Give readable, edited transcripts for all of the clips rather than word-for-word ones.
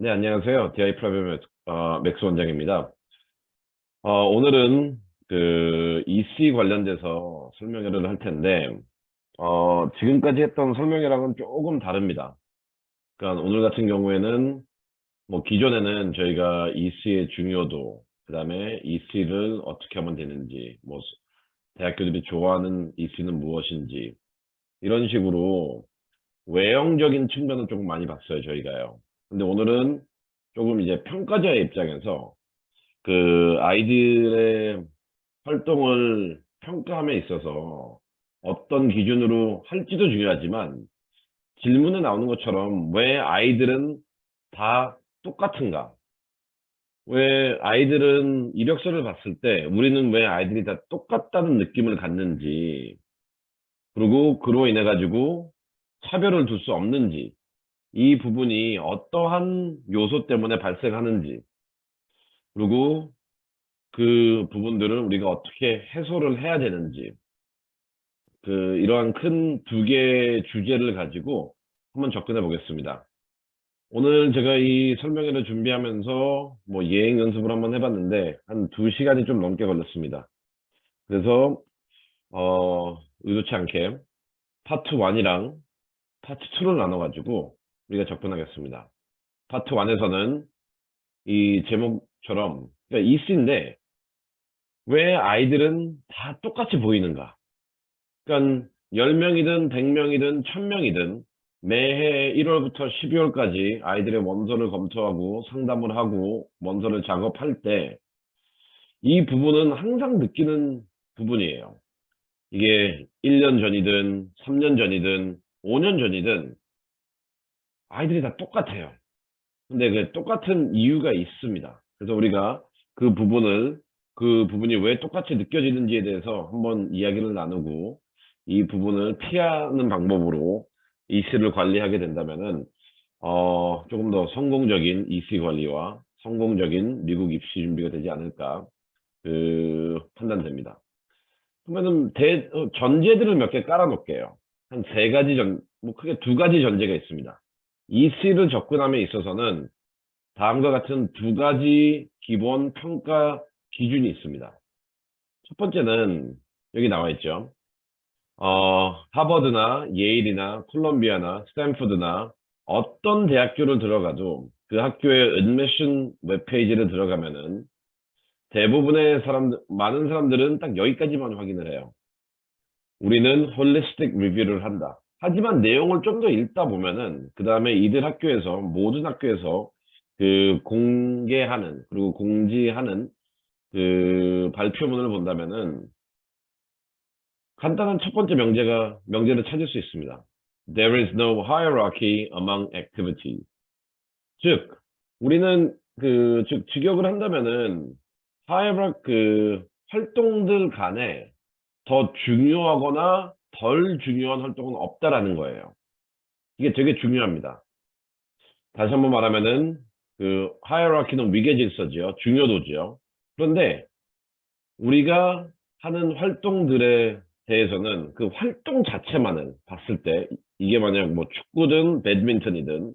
네, 안녕하세요. DI 프라이빗 맥스 원장입니다. 오늘은 EC 관련돼서 설명회를 할 텐데, 지금까지 했던 설명회랑은 조금 다릅니다. 그러니까 오늘 같은 경우에는 뭐 기존에는 저희가 EC의 중요도, 그 다음에 EC를 어떻게 하면 되는지, 뭐 대학교들이 좋아하는 EC는 무엇인지, 이런 식으로 외형적인 측면을 조금 많이 봤어요, 저희가요. 근데 오늘은 조금 이제 평가자의 입장에서 아이들의 활동을 평가함에 있어서 어떤 기준으로 할지도 중요하지만 질문에 나오는 것처럼 왜 아이들은 다 똑같은가? 왜 아이들은 이력서를 봤을 때 우리는 왜 아이들이 다 똑같다는 느낌을 갖는지, 그리고 그로 인해 가지고 차별을 둘 수 없는지, 이 부분이 어떠한 요소 때문에 발생하는지, 그리고 그 부분들을 우리가 어떻게 해소를 해야 되는지, 이러한 큰 두 개의 주제를 가지고 한번 접근해 보겠습니다. 오늘 제가 이 설명회를 준비하면서 뭐 예행 연습을 한번 해봤는데 한 2시간이 좀 넘게 걸렸습니다. 그래서 의도치 않게 파트 1이랑 파트 2를 나눠가지고 우리가 접근하겠습니다. 파트 1에서는 이 제목처럼, 그러니까 이씨인데 왜 아이들은 다 똑같이 보이는가? 그러니까 10명이든 100명이든 1000명이든 매해 1월부터 12월까지 아이들의 원서를 검토하고 상담을 하고 원서를 작업할 때 이 부분은 항상 느끼는 부분이에요. 이게 1년 전이든 3년 전이든 5년 전이든 아이들이 다 똑같아요. 근데 그 똑같은 이유가 있습니다. 그래서 우리가 그 부분을, 그 부분이 왜 똑같이 느껴지는지에 대해서 한번 이야기를 나누고 이 부분을 피하는 방법으로 EC를 관리하게 된다면은 조금 더 성공적인 EC 관리와 성공적인 미국 입시 준비가 되지 않을까 판단됩니다. 그러면은 전제들을 몇 개 깔아놓을게요. 한 세 가지 뭐 크게 두 가지 전제가 있습니다. EC를 접근함에 있어서는 다음과 같은 두 가지 기본 평가 기준이 있습니다. 첫 번째는 여기 나와 있죠. 하버드나 예일이나 콜롬비아나 스탠포드나 어떤 대학교를 들어가도 그 학교의 admission 웹페이지를 들어가면은 대부분의 많은 사람들은 딱 여기까지만 확인을 해요. 우리는 홀리스틱 리뷰를 한다. 하지만 내용을 좀 더 읽다 보면은 그 다음에 이들 학교에서, 모든 학교에서 공개하는, 그리고 공지하는 발표문을 본다면은 간단한 첫 번째 명제를 찾을 수 있습니다. There is no hierarchy among activities. 즉, 우리는 즉 직역을 한다면은 활동들 간에 더 중요하거나 덜 중요한 활동은 없다라는 거예요. 이게 되게 중요합니다. 다시 한번 말하면은 하이어라키는 위계 질서지요. 중요도지요. 그런데 우리가 하는 활동들에 대해서는 그 활동 자체만을 봤을 때, 이게 만약 뭐 축구든 배드민턴이든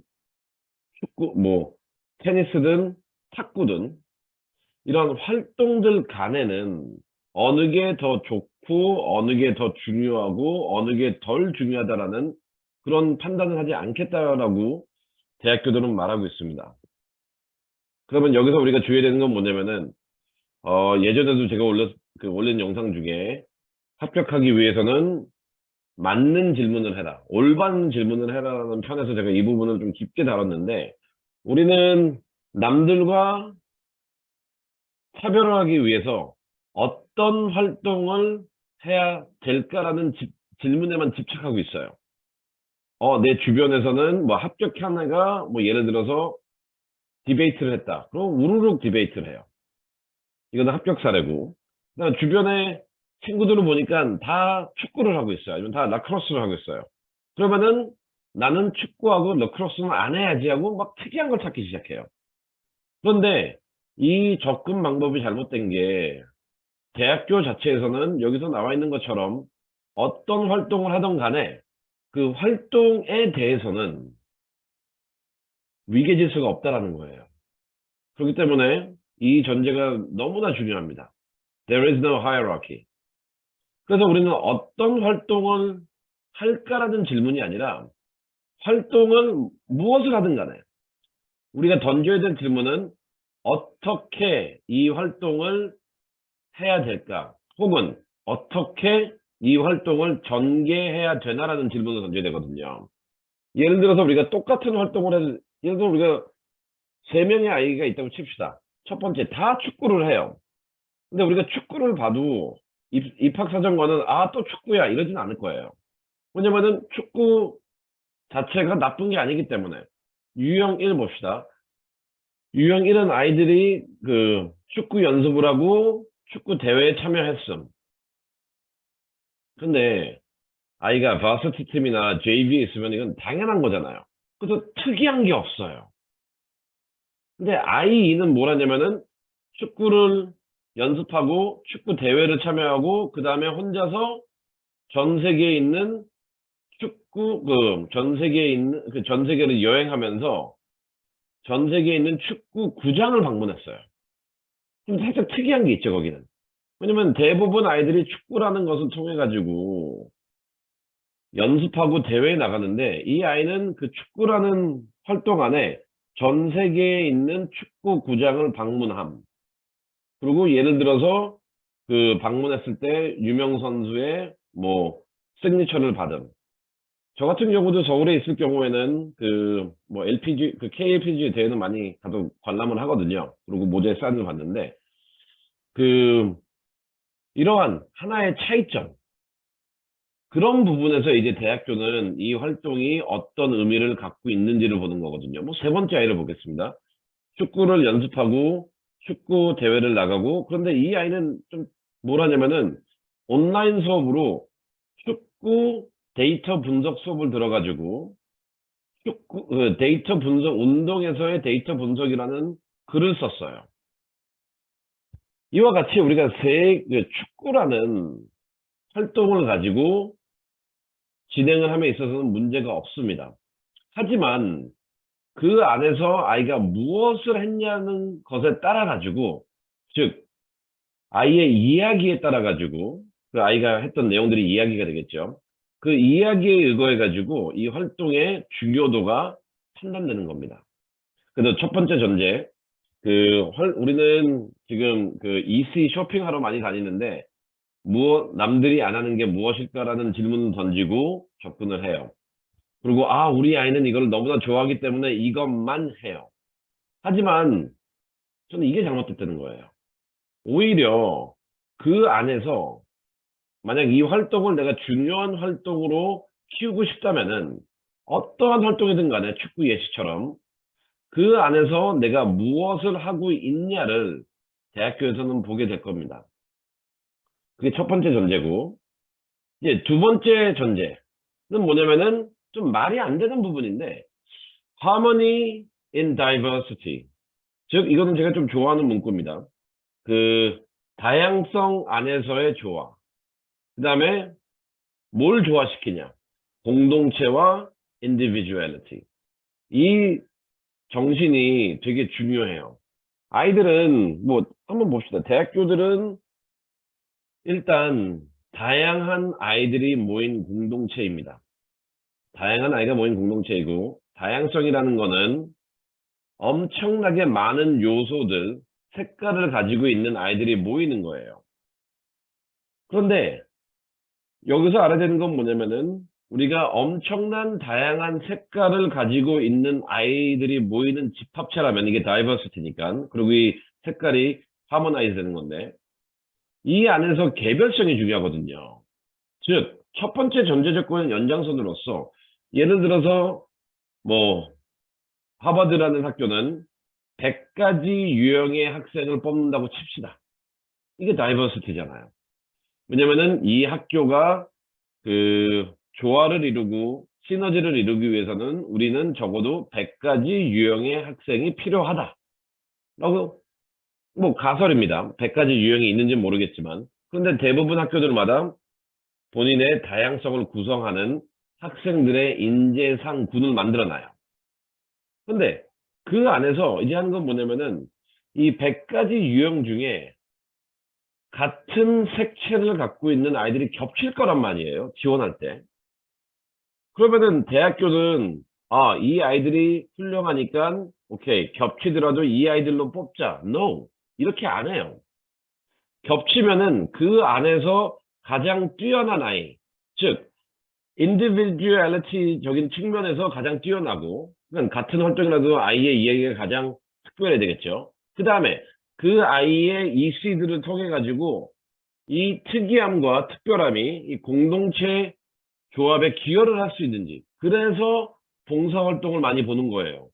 뭐 테니스든 탁구든 이런 활동들 간에는 어느 게 더 좋고 어느 게 더 중요하고 어느 게 덜 중요하다라는 그런 판단을 하지 않겠다라고 대학교들은 말하고 있습니다. 그러면 여기서 우리가 주의해야 되는 건 뭐냐면은 예전에도 제가 올린 영상 중에 합격하기 위해서는 맞는 질문을 해라, 올바른 질문을 해라라는 편에서 제가 이 부분을 좀 깊게 다뤘는데, 우리는 남들과 차별을 하기 위해서 어떤 활동을 해야 될까라는 질문에만 집착하고 있어요. 내 주변에서는 뭐 합격한 애가 뭐 예를 들어서 디베이트를 했다. 그럼 우르륵 디베이트를 해요. 이거는 합격 사례고. 그다음에 주변에 친구들을 보니까 다 축구를 하고 있어요. 아니면 다 라크로스를 하고 있어요. 그러면은 나는 축구하고 라크로스는 안 해야지 하고 막 특이한 걸 찾기 시작해요. 그런데 이 접근 방법이 잘못된 게, 대학교 자체에서는 여기서 나와 있는 것처럼 어떤 활동을 하던 간에 그 활동에 대해서는 위계질서가 없다라는 거예요. 그렇기 때문에 이 전제가 너무나 중요합니다. There is no hierarchy. 그래서 우리는 어떤 활동을 할까라는 질문이 아니라 활동을 무엇을 하든 간에 우리가 던져야 될 질문은 어떻게 이 활동을 해야 될까? 혹은 어떻게 이 활동을 전개해야 되나라는 질문을 던져야 되거든요. 예를 들어서 우리가 똑같은 활동을 예를 들어 우리가 세 명의 아이가 있다고 칩시다. 첫 번째, 다 축구를 해요. 근데 우리가 축구를 봐도 입학사정관은 또 축구야 이러진 않을 거예요. 왜냐면은 축구 자체가 나쁜 게 아니기 때문에. 유형 1 봅시다. 유형 1은 아이들이 그 축구 연습을 하고 축구 대회에 참여했음. 근데 아이가 바스케트 팀이나 JV에 있으면 이건 당연한 거잖아요. 그래서 특이한 게 없어요. 근데 아이 2는 뭘 하냐면은 축구를 연습하고 축구 대회를 참여하고 그 다음에 혼자서 전 세계에 있는 전 세계에 있는 전 세계를 여행하면서 전 세계에 있는 축구 구장을 방문했어요. 좀 살짝 특이한 게 있죠, 거기는. 왜냐면 대부분 아이들이 축구라는 것을 통해 가지고 연습하고 대회에 나가는데 이 아이는 그 축구라는 활동 안에 전 세계에 있는 축구 구장을 방문함. 그리고 예를 들어서 그 방문했을 때 유명 선수의 뭐 시그니처를 받음. 저 같은 경우도 서울에 있을 경우에는 그 뭐 LPG 그 KLPG 대회는 많이 가도 관람을 하거든요. 그리고 모자에 사인을 받는데 그 이러한 하나의 차이점 그런 부분에서 이제 대학교는 이 활동이 어떤 의미를 갖고 있는지를 보는 거거든요. 뭐 세 번째 아이를 보겠습니다. 축구를 연습하고 축구 대회를 나가고 그런데 이 아이는 좀 뭘 하냐면은 온라인 수업으로 축구 데이터 분석 수업을 들어가지고 데이터 분석 운동에서의 데이터 분석이라는 글을 썼어요. 이와 같이 우리가 축구라는 활동을 가지고 진행을 함에 있어서는 문제가 없습니다. 하지만 그 안에서 아이가 무엇을 했냐는 것에 따라 가지고 즉 아이의 이야기에 따라 가지고 그 아이가 했던 내용들이 이야기가 되겠죠. 그 이야기에 의거해 가지고 이 활동의 중요도가 판단되는 겁니다. 그래서 첫 번째 전제 우리는 지금 그 EC 쇼핑하러 많이 다니는데 남들이 안 하는 게 무엇일까라는 질문을 던지고 접근을 해요. 그리고 우리 아이는 이걸 너무나 좋아하기 때문에 이것만 해요. 하지만 저는 이게 잘못됐다는 거예요. 오히려 그 안에서 만약 이 활동을 내가 중요한 활동으로 키우고 싶다면은 어떠한 활동이든 간에 축구 예시처럼 그 안에서 내가 무엇을 하고 있냐를 대학교에서는 보게 될 겁니다. 그게 첫 번째 전제고, 이제 두 번째 전제는 뭐냐면은 좀 말이 안 되는 부분인데, harmony in diversity. 즉, 이거는 제가 좀 좋아하는 문구입니다. 그, 다양성 안에서의 조화. 그 다음에 뭘 조화시키냐? 공동체와 individuality. 이 정신이 되게 중요해요. 아이들은, 한번 봅시다. 대학교들은 일단, 다양한 아이들이 모인 공동체입니다. 다양한 아이가 모인 공동체이고, 다양성이라는 거는 엄청나게 많은 요소들, 색깔을 가지고 있는 아이들이 모이는 거예요. 그런데 여기서 알아야 되는 건 뭐냐면은 우리가 엄청난 다양한 색깔을 가지고 있는 아이들이 모이는 집합체라면 이게 다이버시티니까 그리고 이 색깔이 하모나이즈 되는 건데 이 안에서 개별성이 중요하거든요. 즉, 첫 번째 전제 조건은 연장선으로서 예를 들어서 하버드라는 학교는 100가지 유형의 학생을 뽑는다고 칩시다. 이게 다이버시티잖아요. 왜냐면은 이 학교가 조화를 이루고 시너지를 이루기 위해서는 우리는 적어도 100가지 유형의 학생이 필요하다. 라고 가설입니다. 100가지 유형이 있는지는 모르겠지만 그런데 대부분 학교들마다 본인의 다양성을 구성하는 학생들의 인재상군을 만들어놔요. 근데 그 안에서 이제 하는 건 뭐냐면은 이 100가지 유형 중에 같은 색채를 갖고 있는 아이들이 겹칠 거란 말이에요. 지원할 때. 그러면은 대학교는 이 아이들이 훌륭하니까 오케이. 겹치더라도 이 아이들로 뽑자. No. 이렇게 안 해요. 겹치면은 그 안에서 가장 뛰어난 아이, 즉 인디비듀얼리티적인 측면에서 가장 뛰어나고, 그러니까 같은 활동이라도 아이의 이야기가 가장 특별해야 되겠죠. 그 다음에 그 아이의 이 시들을 통해 가지고 이 특이함과 특별함이 이 공동체 조합에 기여를 할 수 있는지. 그래서 봉사활동을 많이 보는 거예요.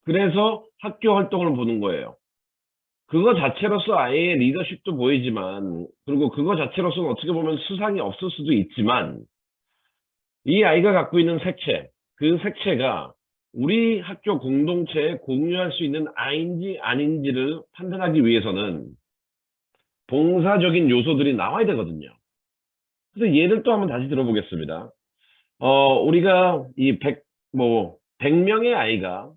그래서 학교 활동을 보는 거예요. 그거 자체로서 아이의 리더십도 보이지만, 그리고 그거 자체로서는 어떻게 보면 수상이 없을 수도 있지만, 이 아이가 갖고 있는 색채, 그 색채가 우리 학교 공동체에 공유할 수 있는 아이인지 아닌지를 판단하기 위해서는 봉사적인 요소들이 나와야 되거든요. 그래서 예를 또 한번 다시 들어보겠습니다. 우리가 이 100명의 아이가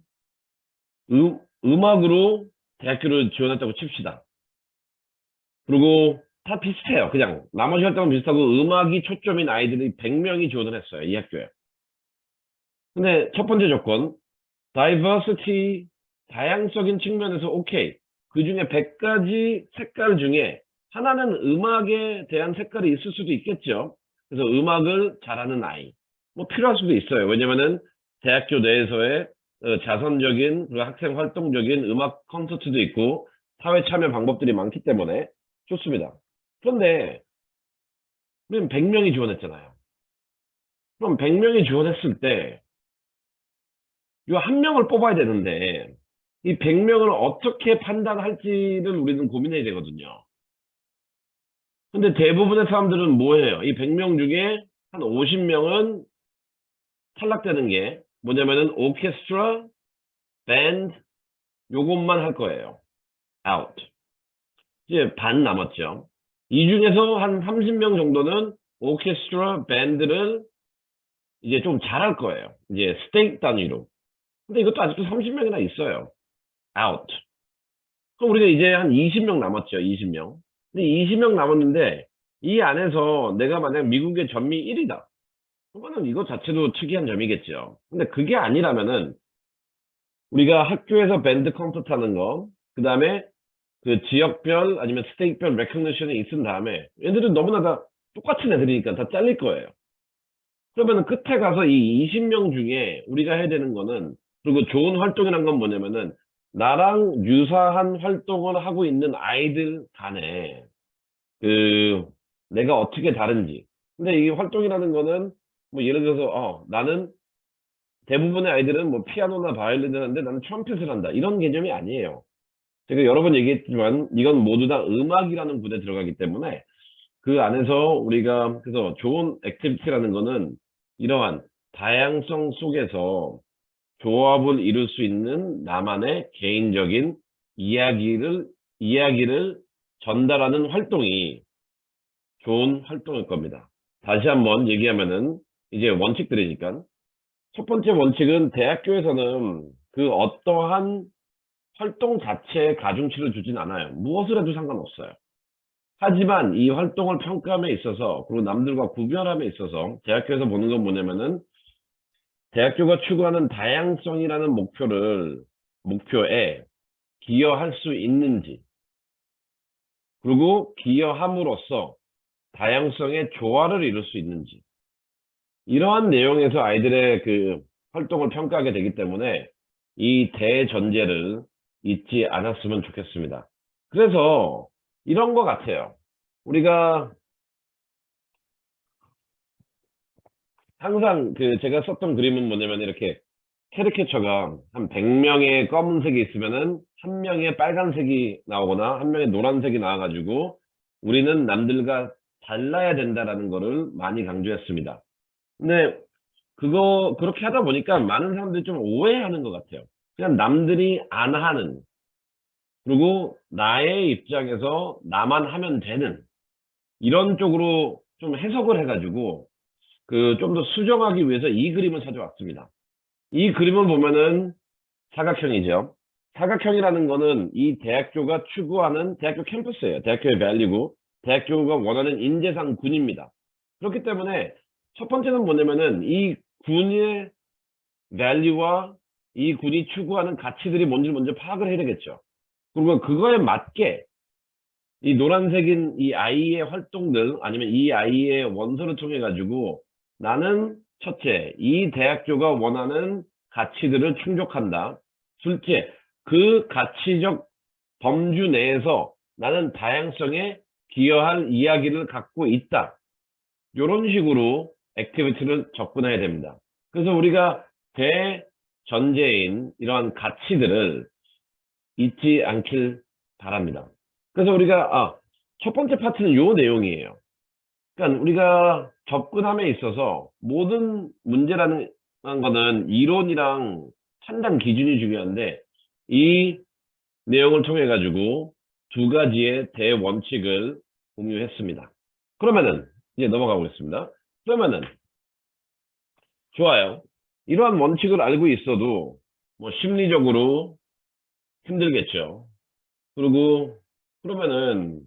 음악으로 대학교를 지원했다고 칩시다. 그리고 다 비슷해요. 그냥 나머지 활동은 비슷하고 음악이 초점인 아이들이 100명이 지원을 했어요. 이 학교에. 근데 첫 번째 조건, diversity, 다양적인 측면에서 오케이. 그 중에 100가지 색깔 중에 하나는 음악에 대한 색깔이 있을 수도 있겠죠. 그래서 음악을 잘하는 아이. 뭐 필요할 수도 있어요. 왜냐면은 대학교 내에서의 자선적인 그리고 학생 활동적인 음악 콘서트도 있고 사회 참여 방법들이 많기 때문에 좋습니다. 그런데 우리는 100명이 지원했잖아요. 그럼 100명이 지원했을 때 이 한 명을 뽑아야 되는데 이 100명을 어떻게 판단할지를 우리는 고민해야 되거든요. 근데 대부분의 사람들은 뭐 해요? 이 100명 중에 한 50명은 탈락되는 게 뭐냐면은 오케스트라, 밴드 요것만 할 거예요. out. 이제 반 남았죠. 이 중에서 한 30명 정도는 오케스트라, 밴드를 이제 좀 잘할 거예요. 이제 스테이트 단위로. 근데 이것도 아직도 30명이나 있어요. out. 그럼 우리가 이제 한 20명 남았죠. 20명. 근데 20명 남았는데 이 안에서 내가 만약 미국의 전미 1위다. 그러면은 이거 자체도 특이한 점이겠죠. 근데 그게 아니라면은 우리가 학교에서 밴드 콘서트 하는 거, 그 다음에 그 지역별 아니면 스테이트별 레커니션이 있은 다음에 얘들은 너무나 다 똑같은 애들이니까 다 잘릴 거예요. 그러면은 끝에 가서 이 20명 중에 우리가 해야 되는 거는, 그리고 좋은 활동이란 건 뭐냐면은 나랑 유사한 활동을 하고 있는 아이들 간에 그 내가 어떻게 다른지. 근데 이 활동이라는 거는 뭐 예를 들어서 나는 대부분의 아이들은 뭐 피아노나 바이올린을 하는데 나는 트럼펫을 한다. 이런 개념이 아니에요. 제가 여러 번 얘기했지만 이건 모두 다 음악이라는 군에 들어가기 때문에 그 안에서 우리가 그래서 좋은 액티비티라는 거는 이러한 다양성 속에서 조합을 이룰 수 있는 나만의 개인적인 이야기를 전달하는 활동이 좋은 활동일 겁니다. 다시 한번 얘기하면은 이제 원칙들이니까 첫 번째 원칙은 대학교에서는 그 어떠한 활동 자체에 가중치를 주진 않아요. 무엇을 해도 상관없어요. 하지만 이 활동을 평가함에 있어서 그리고 남들과 구별함에 있어서 대학교에서 보는 건 뭐냐면은 대학교가 추구하는 다양성이라는 목표에 기여할 수 있는지, 그리고 기여함으로써 다양성의 조화를 이룰 수 있는지, 이러한 내용에서 아이들의 그 활동을 평가하게 되기 때문에 이 대전제를 잊지 않았으면 좋겠습니다. 그래서 이런 것 같아요. 우리가 항상 그 제가 썼던 그림은 뭐냐면 이렇게 캐리케처가 한 100명의 검은색이 있으면은 한 명의 빨간색이 나오거나 한 명의 노란색이 나와가지고 우리는 남들과 달라야 된다라는 거를 많이 강조했습니다. 근데 그렇게 하다 보니까 많은 사람들이 좀 오해하는 것 같아요. 그냥 남들이 안 하는, 그리고 나의 입장에서 나만 하면 되는, 이런 쪽으로 좀 해석을 해가지고 그 좀 더 수정하기 위해서 이 그림을 찾아왔습니다. 이 그림을 보면은 사각형이죠. 사각형이라는 거는 이 대학교가 추구하는 대학교 캠퍼스예요. 대학교의 밸류고 대학교가 원하는 인재상 군입니다. 그렇기 때문에 첫 번째는 뭐냐면은 이 군의 밸류와 이 군이 추구하는 가치들이 뭔지 먼저 파악을 해야 되겠죠. 그리고 그거에 맞게 이 노란색인 이 아이의 활동들 아니면 이 아이의 원서를 통해 가지고 나는 첫째, 이 대학교가 원하는 가치들을 충족한다. 둘째, 그 가치적 범주 내에서 나는 다양성에 기여할 이야기를 갖고 있다. 이런 식으로 액티비티를 접근해야 됩니다. 그래서 우리가 대전제인 이러한 가치들을 잊지 않길 바랍니다. 그래서 우리가 첫 번째 파트는 요 내용이에요. 그러니까 우리가 접근함에 있어서 모든 문제라는 거는 이론이랑 판단 기준이 중요한데 이 내용을 통해 가지고 두 가지의 대원칙을 공유했습니다. 그러면은 이제 넘어가 보겠습니다. 그러면은 좋아요. 이러한 원칙을 알고 있어도 뭐 심리적으로 힘들겠죠. 그리고 그러면은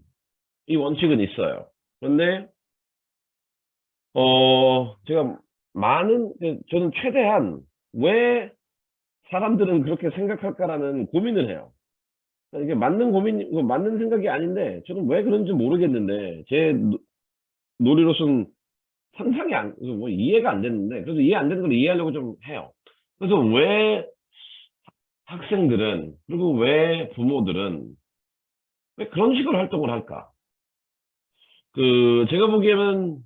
이 원칙은 있어요. 그런데 제가 저는 최대한 왜 사람들은 그렇게 생각할까라는 고민을 해요. 이게 맞는 생각이 아닌데 저는 왜 그런지 모르겠는데 제 논리로서는 뭐 이해가 안 됐는데 그래서 이해 안 되는 걸 이해하려고 좀 해요. 그래서 왜 학생들은 그리고 왜 부모들은 왜 그런 식으로 활동을 할까? 제가 보기에는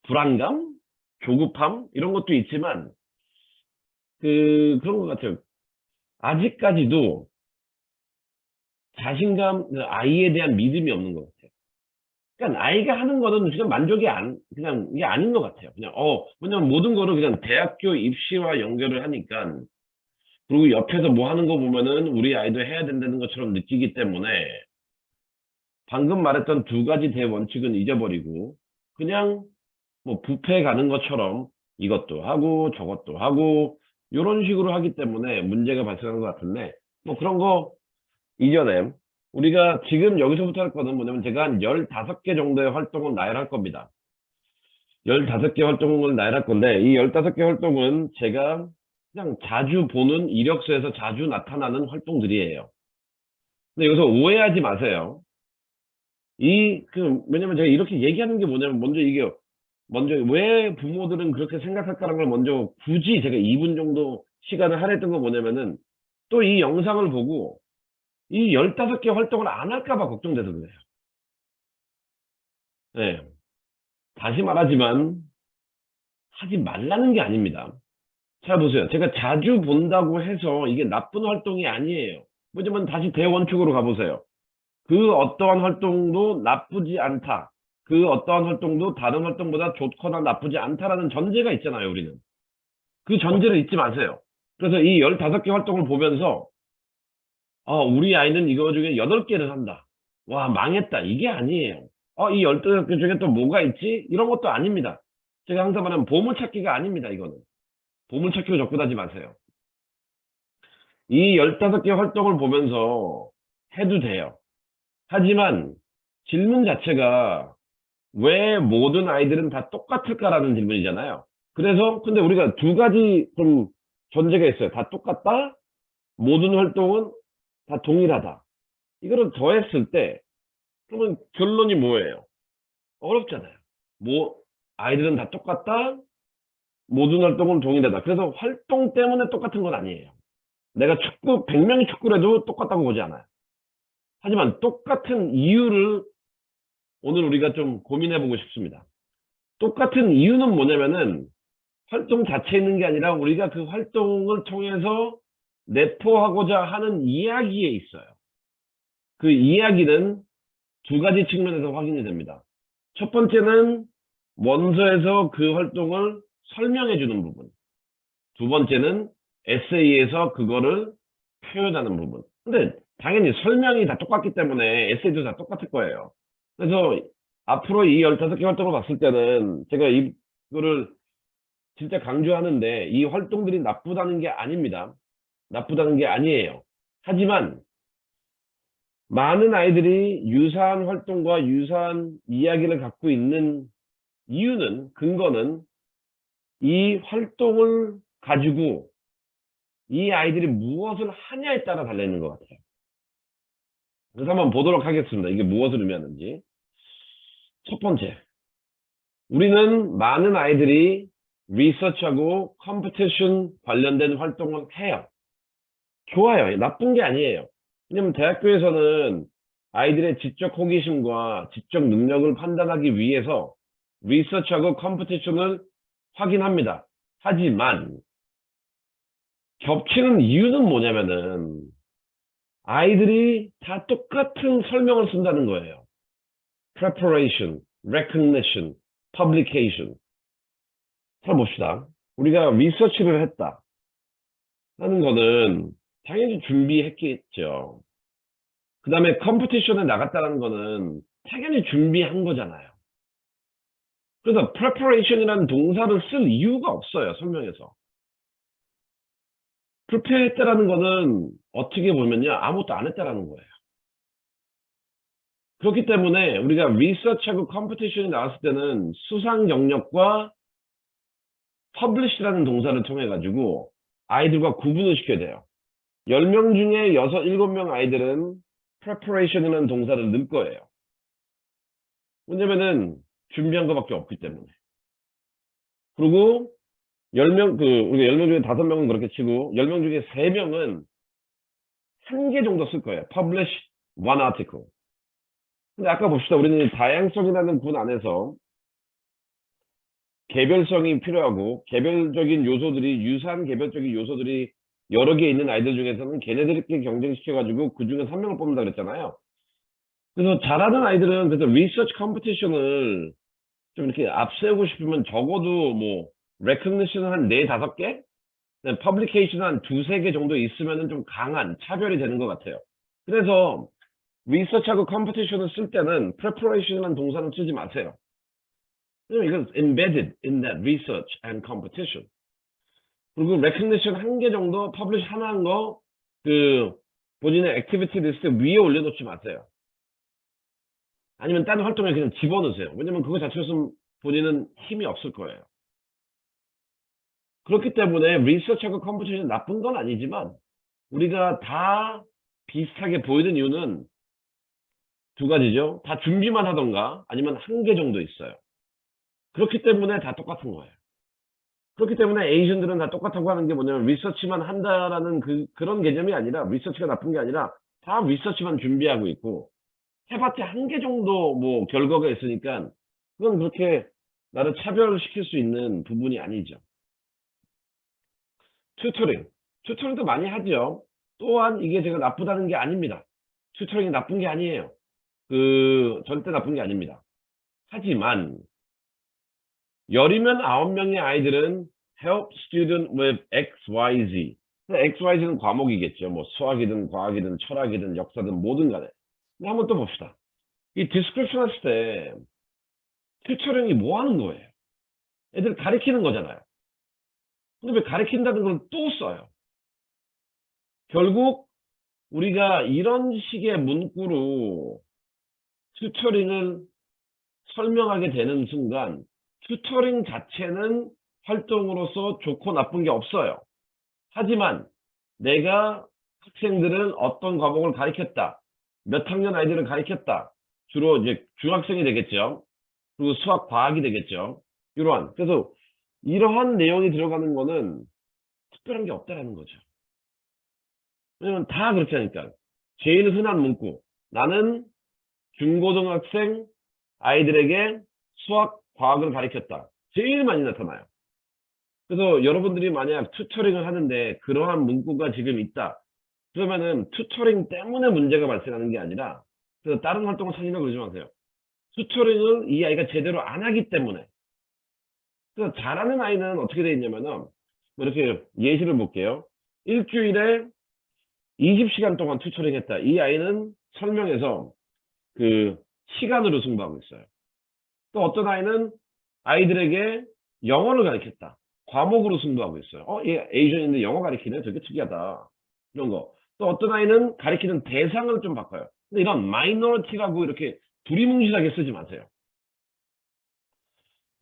불안감, 조급함 이런 것도 있지만 그런 것 같아요. 아직까지도 자신감, 아이에 대한 믿음이 없는 것 같아요. 그러니까 아이가 하는 거는 그냥 그냥 이게 아닌 것 같아요. 그냥, 왜냐면 모든 거를 그냥 대학교 입시와 연결을 하니까, 그리고 옆에서 뭐 하는 거 보면은 우리 아이도 해야 된다는 것처럼 느끼기 때문에, 방금 말했던 두 가지 대원칙은 잊어버리고, 그냥 뭐 뷔페 가는 것처럼 이것도 하고 저것도 하고, 이런 식으로 하기 때문에 문제가 발생하는 것 같은데, 뭐 그런 거 이전에 우리가 지금 여기서부터 할 거는 뭐냐면 제가 한 15개 정도의 활동을 나열할 겁니다. 15개 활동을 나열할 건데 이 15개 활동은 제가 그냥 자주 보는 이력서에서 자주 나타나는 활동들이에요. 근데 여기서 오해하지 마세요. 왜냐면 제가 이렇게 얘기하는 게 뭐냐면 먼저 왜 부모들은 그렇게 생각할까라는 걸 먼저 굳이 제가 2분 정도 시간을 할애했던 거 뭐냐면은 또 이 영상을 보고 이 15개 활동을 안 할까봐 걱정돼서 그래요. 네. 다시 말하지만 하지 말라는 게 아닙니다. 자, 보세요. 제가 자주 본다고 해서 이게 나쁜 활동이 아니에요. 왜냐면 다시 대원칙으로 가보세요. 그 어떠한 활동도 나쁘지 않다. 그 어떠한 활동도 다른 활동보다 좋거나 나쁘지 않다라는 전제가 있잖아요, 우리는. 그 전제를 잊지 마세요. 그래서 이 15개 활동을 보면서 우리 아이는 이거 중에 8개를 한다. 와, 망했다. 이게 아니에요. 이 15개 중에 또 뭐가 있지? 이런 것도 아닙니다. 제가 항상 말하는 보물찾기가 아닙니다, 이거는. 보물찾기로 접근하지 마세요. 이 15개 활동을 보면서 해도 돼요. 하지만 질문 자체가 왜 모든 아이들은 다 똑같을까라는 질문이잖아요. 그래서 근데 우리가 두 가지 좀 전제가 있어요. 다 똑같다? 모든 활동은 다 동일하다. 이거를 더했을 때 그러면 결론이 뭐예요? 어렵잖아요. 뭐 아이들은 다 똑같다? 모든 활동은 동일하다. 그래서 활동 때문에 똑같은 건 아니에요. 내가 100명이 축구를 해도 똑같다고 보지 않아요. 하지만 똑같은 이유를 오늘 우리가 좀 고민해 보고 싶습니다. 똑같은 이유는 뭐냐면은 활동 자체에 있는 게 아니라 우리가 그 활동을 통해서 내포하고자 하는 이야기에 있어요. 그 이야기는 두 가지 측면에서 확인이 됩니다. 첫 번째는 원서에서 그 활동을 설명해 주는 부분. 두 번째는 에세이에서 그거를 표현하는 부분. 근데 당연히 설명이 다 똑같기 때문에 에세이도 다 똑같을 거예요. 그래서 앞으로 이 15개 활동을 봤을 때는 제가 이거를 진짜 강조하는데 이 활동들이 나쁘다는 게 아닙니다. 나쁘다는 게 아니에요. 하지만 많은 아이들이 유사한 활동과 유사한 이야기를 갖고 있는 이유는, 근거는 이 활동을 가지고 이 아이들이 무엇을 하냐에 따라 달려있는 것 같아요. 그래서 한번 보도록 하겠습니다. 이게 무엇을 의미하는지. 첫 번째, 우리는 많은 아이들이 리서치하고 컴피티션 관련된 활동을 해요. 좋아요. 나쁜 게 아니에요. 왜냐면 대학교에서는 아이들의 지적 호기심과 지적 능력을 판단하기 위해서 리서치하고 컴피티션을 확인합니다. 하지만 겹치는 이유는 뭐냐면은 아이들이 다 똑같은 설명을 쓴다는 거예요. preparation, recognition, publication. 잘 봅시다. 우리가 리서치를 했다 하는 거는 당연히 준비했겠죠. 그 다음에 컴피티션에 나갔다는 거는 당연히 준비한 거잖아요. 그래서 preparation이라는 동사를 쓸 이유가 없어요. 설명에서. prepare 했다라는 거는 어떻게 보면요, 아무것도 안 했다라는 거예요. 그렇기 때문에 우리가 research하고 competition이 나왔을 때는 수상 경력과 publish라는 동사를 통해 가지고 아이들과 구분을 시켜야 돼요. 10명 중에 6, 7명 아이들은 preparation이라는 동사를 넣을 거예요. 왜냐면은 준비한 것밖에 없기 때문에. 그리고 10명, 우리가 10명 중에 5명은 그렇게 치고 10명 중에 3명은 한 개 정도 쓸 거예요. publish one article. 근데 아까 봅시다. 우리는 다양성이라는 군 안에서 개별성이 필요하고 개별적인 요소들이, 유사한 개별적인 요소들이 여러 개 있는 아이들 중에서는 걔네들끼리 경쟁시켜가지고 그 중에 3명을 뽑는다 그랬잖아요. 그래서 잘하는 아이들은 그래서 리서치 컴피티션을 좀 이렇게 앞세우고 싶으면 적어도 뭐 recognition은 한 4, 5개? publication 한 2, 3개 정도 있으면은 좀 강한 차별이 되는 것 같아요. 그래서 리서치하고 컴피티션을 쓸 때는 preparation이라는 동사는 쓰지 마세요. 이건 embedded in that research and competition. 그리고 recognition 한 개 정도, publish 하나 한 거, 본인의 activity 리스트 위에 올려놓지 마세요. 아니면 다른 활동에 그냥 집어넣으세요. 왜냐면 그거 자체로는 본인은 힘이 없을 거예요. 그렇기 때문에 리서치하고 컴피티션이 나쁜 건 아니지만 우리가 다 비슷하게 보이는 이유는 두 가지죠. 다 준비만 하던가 아니면 한 개 정도 있어요. 그렇기 때문에 다 똑같은 거예요. 그렇기 때문에 에이전들은 다 똑같다고 하는 게 뭐냐면 리서치만 한다라는 그런 개념이 아니라, 리서치가 나쁜 게 아니라 다 리서치만 준비하고 있고 해봤자 한 개 정도 뭐 결과가 있으니까 그건 그렇게 나를 차별시킬 수 있는 부분이 아니죠. 튜터링도 많이 하죠. 또한 이게 제가 나쁘다는 게 아닙니다. 튜터링이 나쁜 게 아니에요. 절대 나쁜 게 아닙니다. 하지만 10이면 9명의 아이들은 help student with XYZ. XYZ는 과목이겠죠. 뭐 수학이든 과학이든 철학이든 역사든 뭐든 간에. 근데 한번 또 봅시다. 이 디스크립션 했을 때 튜터링이 뭐 하는 거예요? 애들 가리키는 거잖아요. 근데 왜 가리킨다는 걸 또 써요? 결국 우리가 이런 식의 문구로 튜터링을 설명하게 되는 순간 튜터링 자체는 활동으로서 좋고 나쁜 게 없어요. 하지만 내가 학생들은 어떤 과목을 가르쳤다. 몇 학년 아이들을 가르쳤다. 주로 이제 중학생이 되겠죠. 그리고 수학, 과학이 되겠죠. 그래서 이러한 내용이 들어가는 거는 특별한 게 없다라는 거죠. 왜냐면 다 그렇게 하니까. 제일 흔한 문구. 나는 중고등학생 아이들에게 수학, 과학을 가르쳤다. 제일 많이 나타나요. 그래서 여러분들이 만약 튜터링을 하는데 그러한 문구가 지금 있다. 그러면은 튜터링 때문에 문제가 발생하는 게 아니라, 그래서 다른 활동을 찾으려고 그러지 마세요. 튜터링을 이 아이가 제대로 안 하기 때문에. 그래서 잘하는 아이는 어떻게 돼 있냐면은, 뭐 이렇게 예시를 볼게요. 일주일에 20시간 동안 튜터링 했다. 이 아이는 설명에서 시간으로 승부하고 있어요. 또 어떤 아이는 아이들에게 영어를 가르쳤다. 과목으로 승부하고 있어요. 얘 에이전인데 영어 가르치네? 되게 특이하다. 이런 거. 또 어떤 아이는 가리키는 대상을 좀 바꿔요. 근데 이런 minority라고 이렇게 두리뭉실하게 쓰지 마세요.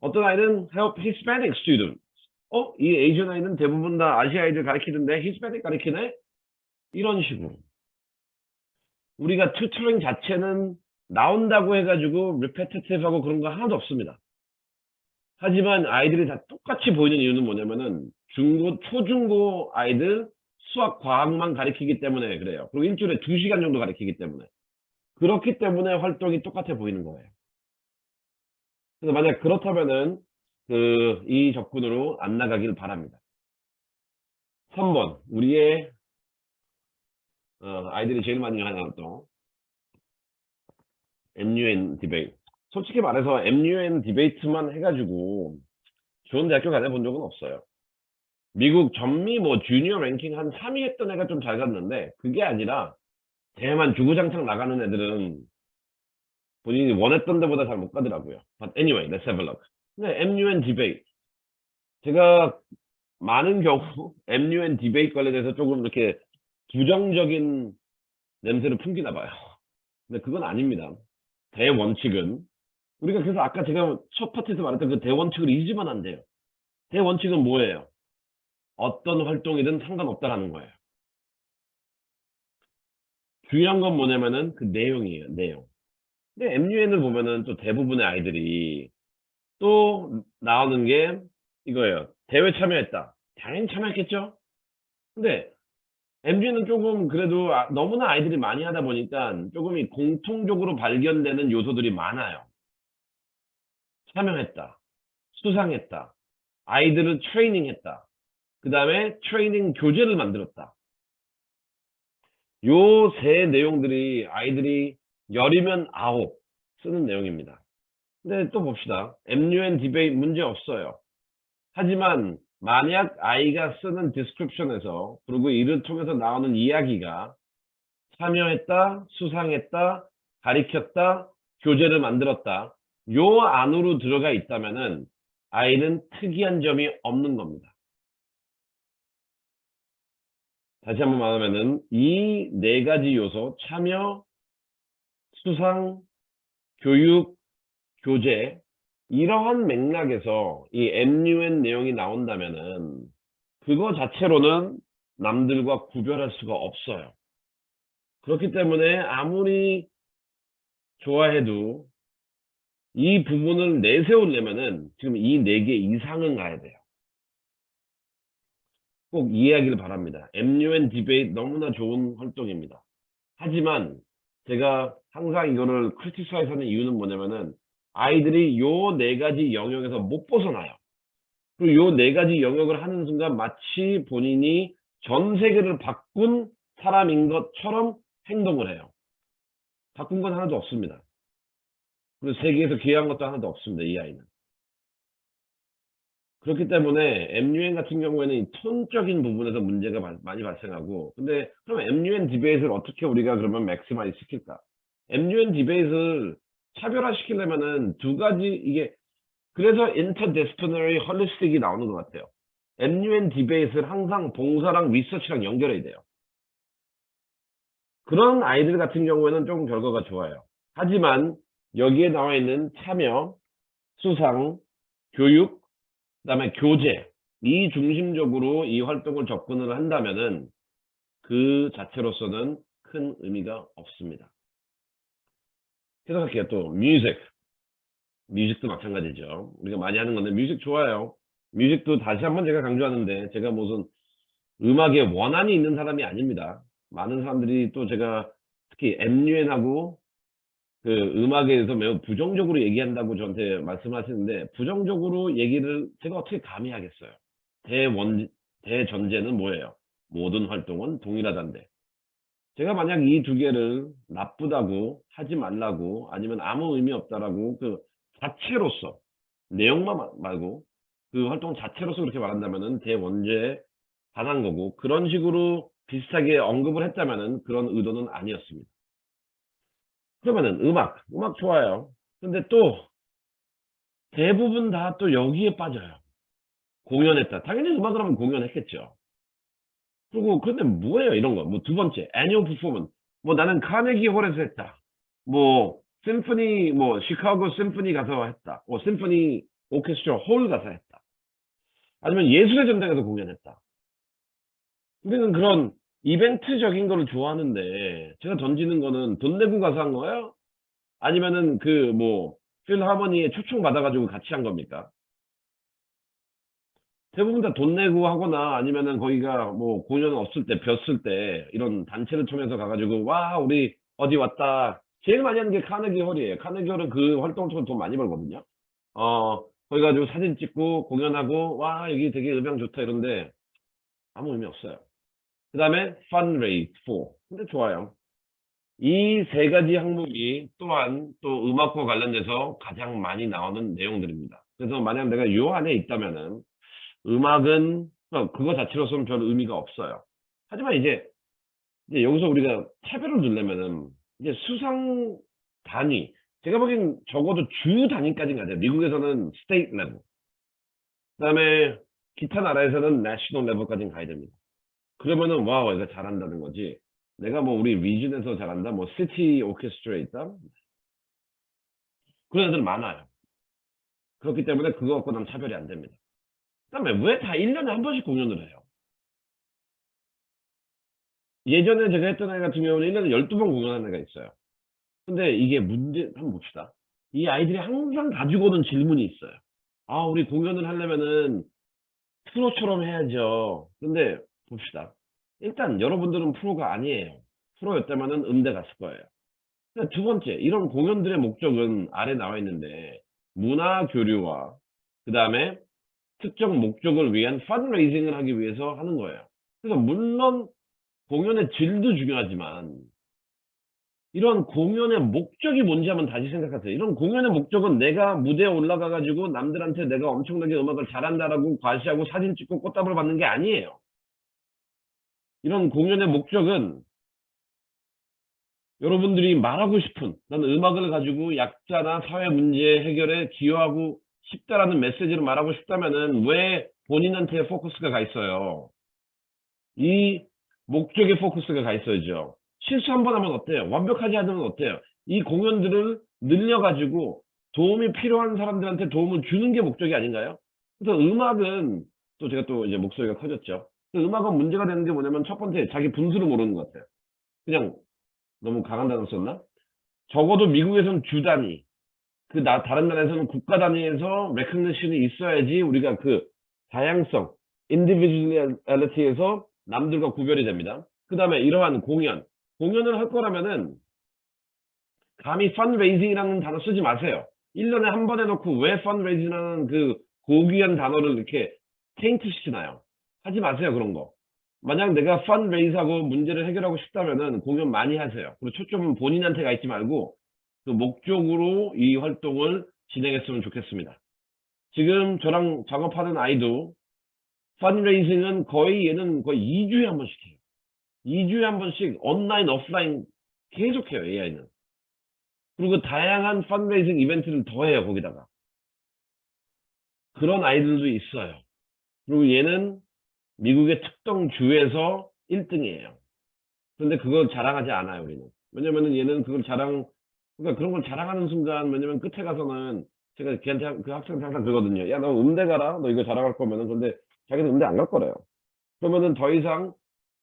어떤 아이는 help Hispanic students. 이 에이전 아이는 대부분 다 아시아 아이들 가리키는데 Hispanic 가리키네? 이런 식으로. 우리가 튜터링 자체는 나온다고 해가지고 repetitive하고 그런 거 하나도 없습니다. 하지만 아이들이 다 똑같이 보이는 이유는 뭐냐면은 초중고 아이들 수학, 과학만 가리키기 때문에 그래요. 그리고 일주일에 2시간 정도 가리키기 때문에. 그렇기 때문에 활동이 똑같아 보이는 거예요. 그래서 만약 그렇다면은 이 접근으로 안 나가길 바랍니다. 3번 우리의 아이들이 제일 많이 하는 활동 MUN 디베이트. 솔직히 말해서 MUN 디베이트만 해가지고 좋은 대학교 다녀본 적은 없어요. 미국 전미 주니어 랭킹 한 3위 했던 애가 좀 잘 갔는데 그게 아니라 대만 주구장창 나가는 애들은 본인이 원했던 데보다 잘 못 가더라고요. But anyway, let's have a look. 근데 MUN 디베이트. 제가 많은 경우 MUN 디베이트 관련해서 조금 이렇게 부정적인 냄새를 풍기나 봐요. 근데 그건 아닙니다. 대원칙은 우리가 그래서 아까 제가 첫 파트에서 말했던 그 대원칙을 잊으면 안 돼요. 대원칙은 뭐예요? 어떤 활동이든 상관없다라는 거예요. 중요한 건 뭐냐면은 그 내용이에요. 내용. 근데 MUN을 보면은 또 대부분의 아이들이 또 나오는 게 이거예요. 대회 참여했다. 당연히 참여했겠죠? 근데 MG는 조금 그래도 너무나 아이들이 많이 하다 보니까 조금 이 공통적으로 발견되는 요소들이 많아요. 참여했다. 수상했다. 아이들을 트레이닝했다. 그 다음에 트레이닝 교재를 만들었다. 요 세 내용들이 아이들이 10이면 9 쓰는 내용입니다. 근데 또 봅시다. MUN 디베이트 문제 없어요. 하지만 만약 아이가 쓰는 디스크립션에서 그리고 이를 통해서 나오는 이야기가 참여했다, 수상했다, 가리켰다, 교재를 만들었다. 요 안으로 들어가 있다면은 아이는 특이한 점이 없는 겁니다. 다시 한번 말하면은 이 네 가지 요소 참여, 수상, 교육, 교재 이러한 맥락에서 이 MUN 내용이 나온다면은 그거 자체로는 남들과 구별할 수가 없어요. 그렇기 때문에 아무리 좋아해도 이 부분을 내세우려면은 지금 이 네 개 이상은 가야 돼요. 꼭 이해하기를 바랍니다. MUN 디베이트 너무나 좋은 활동입니다. 하지만 제가 항상 이거를 크리티사이즈 하는 이유는 뭐냐면은 아이들이 요 네 가지 영역에서 못 벗어나요. 그리고 요 네 가지 영역을 하는 순간 마치 본인이 전 세계를 바꾼 사람인 것처럼 행동을 해요. 바꾼 건 하나도 없습니다. 그리고 세계에서 기여한 것도 하나도 없습니다. 이 아이는. 그렇기 때문에 MUN 같은 경우에는 이 톤적인 부분에서 문제가 많이 발생하고 근데 그럼 MUN 디베이트를 어떻게 우리가 그러면 맥시마이즈 시킬까? MUN 디베이트를 차별화시키려면은 두 가지 이게 그래서 interdisciplinary holistic이 나오는 것 같아요. MUN 디베이트를 항상 봉사랑 리서치랑 연결해야 돼요. 그런 아이들 같은 경우에는 조금 결과가 좋아요. 하지만 여기에 나와 있는 참여, 수상, 교육, 그다음에 교재 이 중심적으로 이 활동을 접근을 한다면은 그 자체로서는 큰 의미가 없습니다. 계속할게요. 또 뮤직도 마찬가지죠. 우리가 많이 하는 건데 뮤직 좋아요. 뮤직도 다시 한번 제가 강조하는데 제가 무슨 음악에 원한이 있는 사람이 아닙니다. 많은 사람들이 또 제가 특히 MUN하고 그 음악에 대해서 매우 부정적으로 얘기한다고 저한테 말씀하시는데 부정적으로 얘기를 제가 어떻게 감히 하겠어요. 대전제는 뭐예요? 모든 활동은 동일하단데. 제가 만약 이 두 개를 나쁘다고 하지 말라고 아니면 아무 의미 없다라고 그 자체로서 내용만 말고 그 활동 자체로서 그렇게 말한다면은 대원죄에 반한 거고 그런 식으로 비슷하게 언급을 했다면은 그런 의도는 아니었습니다. 그러면은 음악 좋아요. 근데 또 대부분 다 또 여기에 빠져요. 공연했다. 당연히 음악을 하면 공연했겠죠. 그리고 근데 뭐예요 이런 거. 뭐 두 번째 annual performance. 뭐 나는 카네기 홀에서 했다. 뭐 심포니 뭐 시카고 심포니 가서 했다. 뭐 심포니 오케스트라 홀 가서 했다. 아니면 예술의 전당에서 공연했다. 우리는 그런 이벤트적인 거를 좋아하는데 제가 던지는 거는 돈 내고 가서 한 거예요? 아니면은 그 뭐 필하모니에 초청 받아가지고 같이 한 겁니까? 대부분 다 돈 내고 하거나 아니면은 거기가 뭐 공연 없을 때 벼슬 때 이런 단체를 통해서 가가지고 와 우리 어디 왔다. 제일 많이 하는 게 카네기 홀이에요. 카네기 홀은 그 활동을 통해서 돈 많이 벌거든요. 거기 가지고 사진 찍고 공연하고 와 여기 되게 음향 좋다 이런데 아무 의미 없어요. 그 다음에 fundraise for. 근데 좋아요. 이 세 가지 항목이 또한 또 음악과 관련돼서 가장 많이 나오는 내용들입니다. 그래서 만약 내가 요 안에 있다면은 음악은 그거 자체로서는 별 의미가 없어요. 하지만 이제 여기서 우리가 차별을 두려면은 이제 수상 단위, 제가 보기엔 적어도 주 단위까지는 가야 돼요. 미국에서는 스테이트 레벨. 그다음에 기타 나라에서는 내셔널 레벨까지는 가야 됩니다. 그러면은 와 얘가 잘한다는 거지. 내가 뭐 우리 리즌에서 잘한다, 뭐 시티 오케스트라에 있다. 그런 애들 많아요. 그렇기 때문에 그거 갖고 난 차별이 안 됩니다. 그다음에 왜 다 1년에 한 번씩 공연을 해요? 예전에 제가 했던 애 같은 경우는 1년에 12번 공연하는 애가 있어요. 근데 이게 문제 한번 봅시다. 이 아이들이 항상 가지고 오는 질문이 있어요. 아, 우리 공연을 하려면은 프로처럼 해야죠. 근데 봅시다. 일단 여러분들은 프로가 아니에요. 프로였다면은 음대 갔을 거예요. 두 번째, 이런 공연들의 목적은 아래 나와 있는데 문화 교류와 그 다음에 특정 목적을 위한 펀드레이징을 하기 위해서 하는 거예요. 그래서 물론 공연의 질도 중요하지만 이런 공연의 목적이 뭔지 한번 다시 생각하세요. 이런 공연의 목적은 내가 무대에 올라가 가지고 남들한테 내가 엄청나게 음악을 잘한다라고 과시하고 사진 찍고 꽃다발 받는 게 아니에요. 이런 공연의 목적은 여러분들이 말하고 싶은 나는 음악을 가지고 약자나 사회 문제 해결에 기여하고 싶다라는 메시지를 말하고 싶다면은 왜 본인한테 포커스가 가 있어요? 이 목적에 포커스가 가 있어야죠. 실수 한 번 하면 어때요? 완벽하지 않으면 어때요? 이 공연들을 늘려가지고 도움이 필요한 사람들한테 도움을 주는 게 목적이 아닌가요? 그래서 음악은 또 제가 또 이제 목소리가 커졌죠. 음악은 문제가 되는 게 뭐냐면 첫 번째 자기 분수를 모르는 것 같아요. 그냥 너무 강한 단어 썼나? 적어도 미국에서는 주 단위, 다른 나라에서는 국가 단위에서 레커니션이 있어야지 우리가 그 다양성, 인디비주얼리티에서 남들과 구별이 됩니다. 그 다음에 이러한 공연을 할 거라면은 감히 펀레이징이라는 단어 쓰지 마세요. 1년에 한 번 해놓고 왜 펀레이징이라는 그 고귀한 단어를 이렇게 테인트 시키나요? 하지 마세요, 그런 거. 만약 내가 펀레이즈하고 문제를 해결하고 싶다면은 공연 많이 하세요. 그리고 초점은 본인한테 가 있지 말고 그 목적으로 이 활동을 진행했으면 좋겠습니다. 지금 저랑 작업하는 아이도 펀레이징은 거의 얘는 거의 2주에 한 번씩 해요. 2주에 한 번씩 온라인, 오프라인 계속해요, AI는. 그리고 다양한 펀레이징 이벤트를 더해요, 거기다가. 그런 아이들도 있어요. 그리고 얘는 미국의 특정 주에서 1등이에요. 그런데 그걸 자랑하지 않아요, 우리는. 왜냐면은 얘는 그러니까 그런 걸 자랑하는 순간, 왜냐면 끝에 가서는 제가 걔한테, 그 학생한테 항상 그러거든요. 야, 너 음대 가라. 너 이거 자랑할 거면은. 근데 자기는 음대 안 갈 거래요. 그러면은 더 이상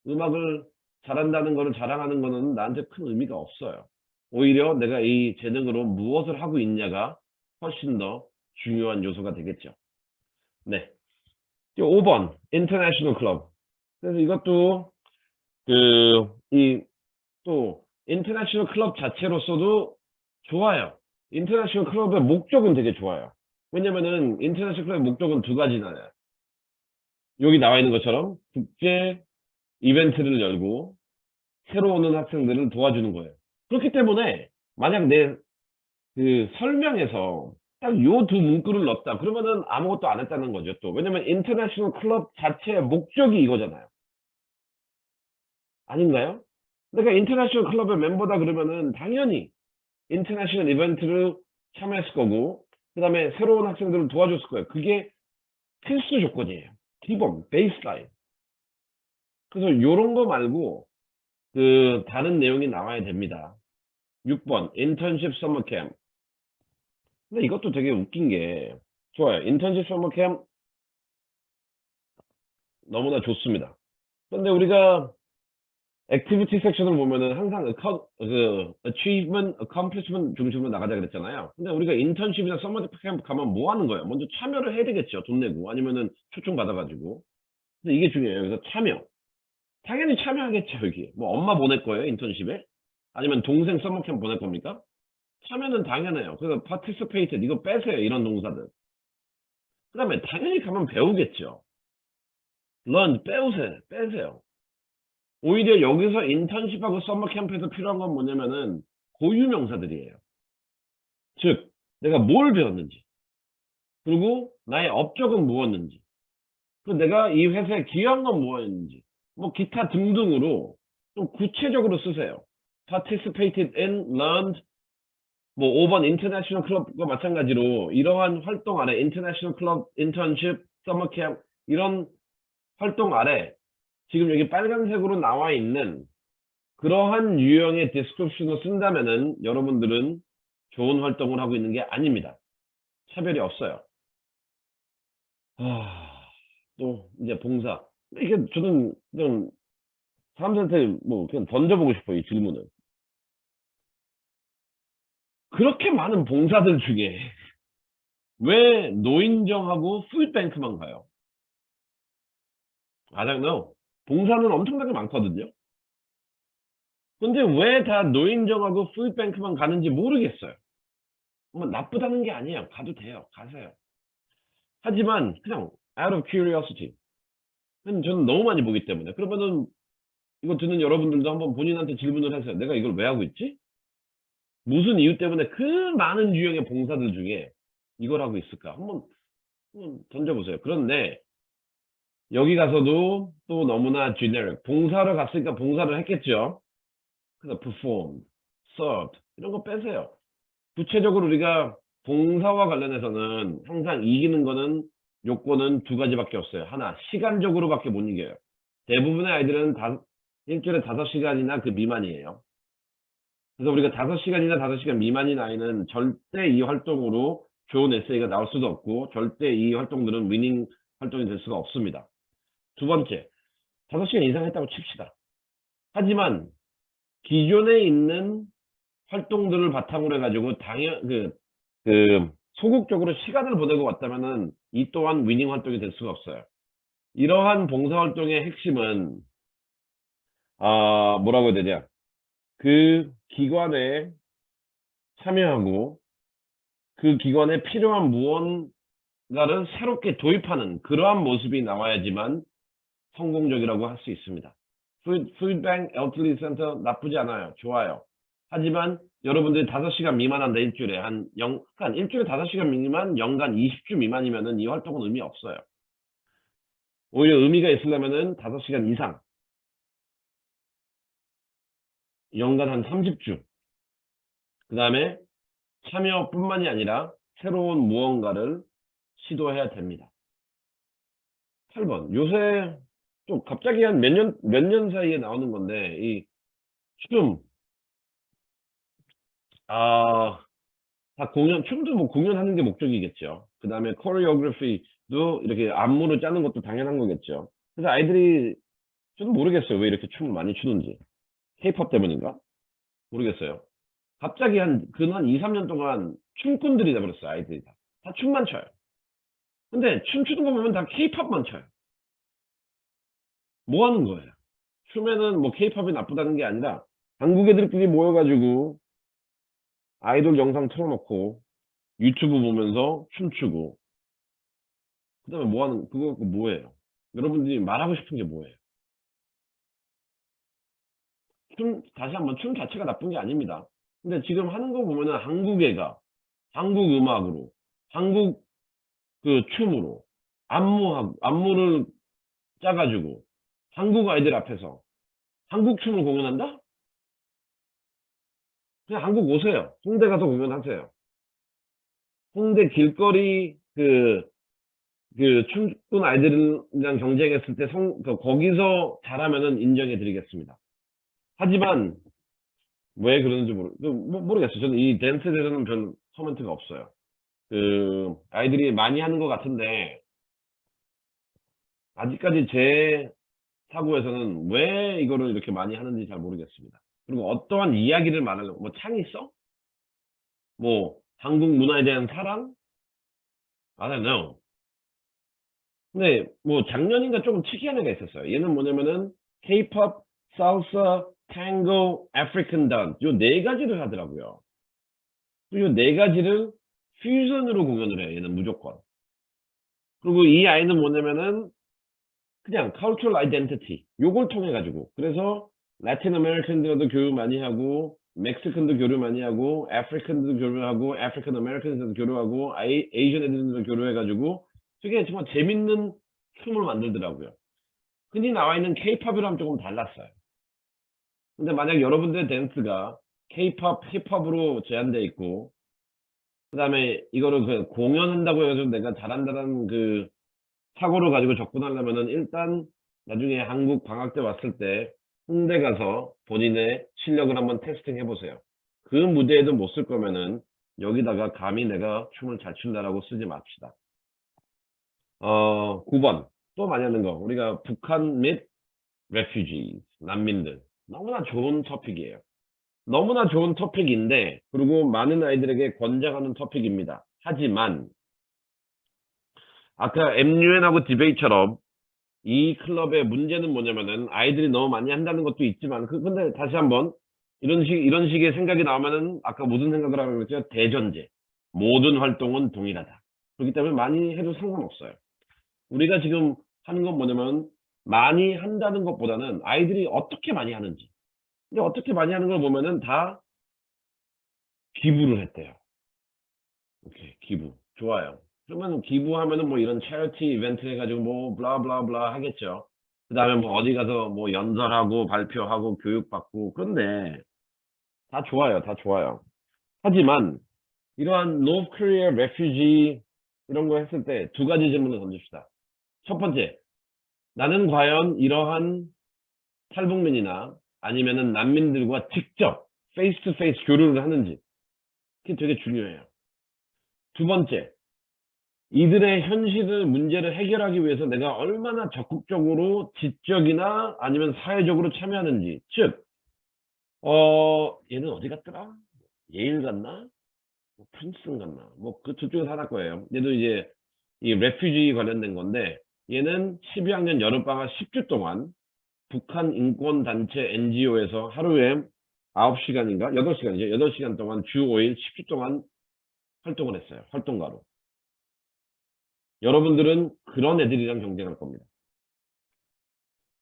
음악을 잘한다는 거를 자랑하는 거는 나한테 큰 의미가 없어요. 오히려 내가 이 재능으로 무엇을 하고 있냐가 훨씬 더 중요한 요소가 되겠죠. 네. 5번, 인터내셔널 클럽. 그래서 이것도 또 인터내셔널 클럽 자체로서도 좋아요. 인터내셔널 클럽의 목적은 되게 좋아요. 왜냐면은 인터내셔널 클럽의 목적은 두 가지나요. 여기 나와 있는 것처럼 국제 이벤트를 열고 새로 오는 학생들을 도와주는 거예요. 그렇기 때문에 만약 내 그 설명에서 딱 요 두 문구를 넣었다. 그러면은 아무것도 안 했다는 거죠, 또. 왜냐면 인터내셔널 클럽 자체의 목적이 이거잖아요. 아닌가요? 내가 인터내셔널 클럽의 멤버다 그러면은 당연히 인터내셔널 이벤트를 참여했을 거고, 그다음에 새로운 학생들을 도와줬을 거예요. 그게 필수 조건이에요. 기본, 베이스라인. 그래서 요런 거 말고 그 다른 내용이 나와야 됩니다. 6번 인턴십 서머 캠. 근데 이것도 되게 웃긴 게 좋아요. 인턴십 서머 캠 너무나 좋습니다. 근데 우리가 액티비티 섹션을 보면은 항상 achievement, accomplishment 중심으로 나가자 그랬잖아요. 근데 우리가 인턴십이나 서머 캠프 가면 뭐 하는 거예요? 먼저 참여를 해야 되겠죠. 돈 내고 아니면은 초청 받아가지고. 근데 이게 중요해요. 그래서 참여. 당연히 참여하겠죠. 여기 뭐 엄마 보낼 거예요 인턴십에? 아니면 동생 서머 캠프 보낼 겁니까? 참여는 당연해요. 그래서 participate 이거 빼세요. 이런 동사들. 그다음에 당연히 가면 배우겠죠. learn 빼세요. 오히려 여기서 인턴십하고 서머 캠프에서 필요한 건 뭐냐면은 고유 명사들이에요. 즉 내가 뭘 배웠는지 그리고 나의 업적은 무엇인지 그리고 내가 이 회사에 기여한 건 무엇인지 뭐 기타 등등으로 좀 구체적으로 쓰세요. participated in, learned 뭐 5번 인터내셔널 클럽과 마찬가지로 이러한 활동 아래 인터내셔널 클럽, 인턴십, 서머 캠 이런 활동 아래 지금 여기 빨간색으로 나와 있는 그러한 유형의 디스크립션을 쓴다면은 여러분들은 좋은 활동을 하고 있는 게 아닙니다. 차별이 없어요. 또 이제 봉사. 이게 저는 그냥 사람들한테 뭐 그냥 던져보고 싶어요. 이 질문을. 그렇게 많은 봉사들 중에 왜 노인정하고 푸드뱅크만 가요? I don't know. 봉사는 엄청나게 많거든요. 근데 왜 다 노인정하고 푸드뱅크만 가는지 모르겠어요. 뭐 나쁘다는 게 아니에요. 가도 돼요. 가세요. 하지만 그냥 out of curiosity. 저는 너무 많이 보기 때문에. 그러면은 이거 듣는 여러분들도 한번 본인한테 질문을 하세요. 내가 이걸 왜 하고 있지? 무슨 이유 때문에 그 많은 유형의 봉사들 중에 이걸 하고 있을까? 한번 던져보세요. 그런데 여기 가서도 또 너무나 generic. 봉사를 갔으니까 봉사를 했겠죠. 그래서 perform, served 이런 거 빼세요. 구체적으로 우리가 봉사와 관련해서는 항상 이기는 거는 요건은 두 가지밖에 없어요. 하나, 시간적으로밖에 못 이겨요. 대부분의 아이들은 일주일에 5시간이나 그 미만이에요. 그래서 우리가 5시간이나 5시간 미만인 아이는 절대 이 활동으로 좋은 에세이가 나올 수도 없고 절대 이 활동들은 위닝 활동이 될 수가 없습니다. 두 번째, 5시간 이상 했다고 칩시다. 하지만 기존에 있는 활동들을 바탕으로 해가지고 소극적으로 시간을 보내고 왔다면은 이 또한 위닝 활동이 될 수가 없어요. 이러한 봉사활동의 핵심은 뭐라고 해야 되냐? 그 기관에 참여하고 그 기관에 필요한 무언가를 새롭게 도입하는 그러한 모습이 나와야지만 성공적이라고 할 수 있습니다. 푸드뱅크, 엘der리 센터 나쁘지 않아요. 좋아요. 하지만 여러분들이 5시간 미만한다 일주일에 그러니까 일주일에 5시간 미만 연간 20주 미만이면은 이 활동은 의미 없어요. 오히려 의미가 있으려면은 5시간 이상 연간 한 30주 그 다음에 참여뿐만이 아니라 새로운 무언가를 시도해야 됩니다. 8번 요새 좀 갑자기 한 몇 년 사이에 나오는 건데 이 춤 다 춤도 뭐 공연하는 게 목적이겠죠. 그 다음에 코리오그래피도 이렇게 안무를 짜는 것도 당연한 거겠죠. 그래서 아이들이 저는 모르겠어요. 왜 이렇게 춤을 많이 추는지. 케이팝 때문인가? 모르겠어요. 갑자기 한 2, 3년 동안 춤꾼들이 돼버렸어요. 아이들이 다. 다 춤만 춰요. 근데 춤추는 거 보면 다 케이팝만 춰요. 뭐 하는 거예요? 춤에는 뭐 케이팝이 나쁘다는 게 아니라 한국 애들끼리 모여가지고 아이돌 영상 틀어놓고 유튜브 보면서 춤추고 그다음에 그거 갖고 뭐예요? 여러분들이 말하고 싶은 게 뭐예요? 다시 한번 춤 자체가 나쁜 게 아닙니다. 근데 지금 하는 거 보면은 한국 애가 한국 음악으로 한국 그 춤으로 안무를 짜가지고 한국 아이들 앞에서 한국 춤을 공연한다? 그냥 한국 오세요. 홍대 가서 공연하세요. 홍대 길거리 그 춤꾼 아이들이랑 경쟁했을 때 거기서 잘하면은 인정해 드리겠습니다. 하지만 왜 그러는지 모르겠어요. 저는 이 댄스에 대해서는 별 코멘트가 없어요. 그 아이들이 많이 하는 것 같은데 아직까지 제 사고에서는 왜 이거를 이렇게 많이 하는지 잘 모르겠습니다. 그리고 어떠한 이야기를 말하려고 뭐 창의성? 뭐 한국 문화에 대한 사랑? I don't know. 근데 뭐 작년인가 조금 특이한 애가 있었어요. 얘는 뭐냐면은 K-pop, salsa, tango, African dance 요 네 가지를 하더라고요. 그리고 요 네 가지를 퓨전으로 공연을 해요. 얘는 무조건. 그리고 이 아이는 뭐냐면은 그냥 cultural identity 요걸 통해 가지고 그래서 라틴 아메리칸들과도 교류 많이 하고 멕시칸도 교류 많이 하고 아프리칸도 교류하고 아프리칸 아메리칸들도 교류하고 에이전 애들도 교류해 가지고 되게 정말 재밌는 춤을 만들더라고요. 흔히 나와 있는 케이팝이랑 조금 달랐어요. 근데 만약 여러분들의 댄스가 케이팝, 힙합으로 제한돼 있고 그다음에 이거를 그 공연한다고 해서 내가 잘한다는 그 사고를 가지고 접근하려면은 일단 나중에 한국 방학 때 왔을 때 홍대 가서 본인의 실력을 한번 테스팅 해보세요. 그 무대에도 못 쓸 거면은 여기다가 감히 내가 춤을 잘 춘다라고 쓰지 맙시다. 9번. 또 많이 하는 거. 우리가 북한 및 refugees, 난민들. 너무나 좋은 토픽이에요. 너무나 좋은 토픽인데, 그리고 많은 아이들에게 권장하는 토픽입니다. 하지만, 아까 MUN하고 디베이처럼 이 클럽의 문제는 뭐냐면은 아이들이 너무 많이 한다는 것도 있지만 근데 다시 한번 이런 식의 생각이 나오면은 아까 무슨 생각을 하라고 그랬죠? 대전제. 모든 활동은 동일하다. 그렇기 때문에 많이 해도 상관없어요. 우리가 지금 하는 건 뭐냐면 많이 한다는 것보다는 아이들이 어떻게 많이 하는지. 근데 어떻게 많이 하는 걸 보면은 다 기부를 했대요. 오케이, 기부. 좋아요. 그러면 기부하면은 뭐 이런 체리티 이벤트 해가지고 뭐 블라블라블라 하겠죠. 그 다음에 뭐 어디 가서 뭐 연설하고 발표하고 교육받고 그런데 다 좋아요. 다 좋아요. 하지만 이러한 노스 코리아 레퓨지 이런 거 했을 때 두 가지 질문을 던집시다. 첫 번째, 나는 과연 이러한 탈북민이나 아니면은 난민들과 직접 페이스 투 페이스 교류를 하는지 그게 되게 중요해요. 두 번째, 이들의 현실을 문제를 해결하기 위해서 내가 얼마나 적극적으로 지적이나 아니면 사회적으로 참여하는지. 즉, 얘는 어디 갔더라? 예일 갔나? 뭐 프린스턴 갔나? 뭐 그 두 중에서 하나일 거예요. 얘도 이제 이 레퓨지 관련된 건데 얘는 12학년 여름방학 10주 동안 북한 인권단체 NGO에서 하루에 9시간인가? 8시간이죠. 8시간 동안 주 5일 10주 동안 활동을 했어요. 활동가로. 여러분들은 그런 애들이랑 경쟁할 겁니다.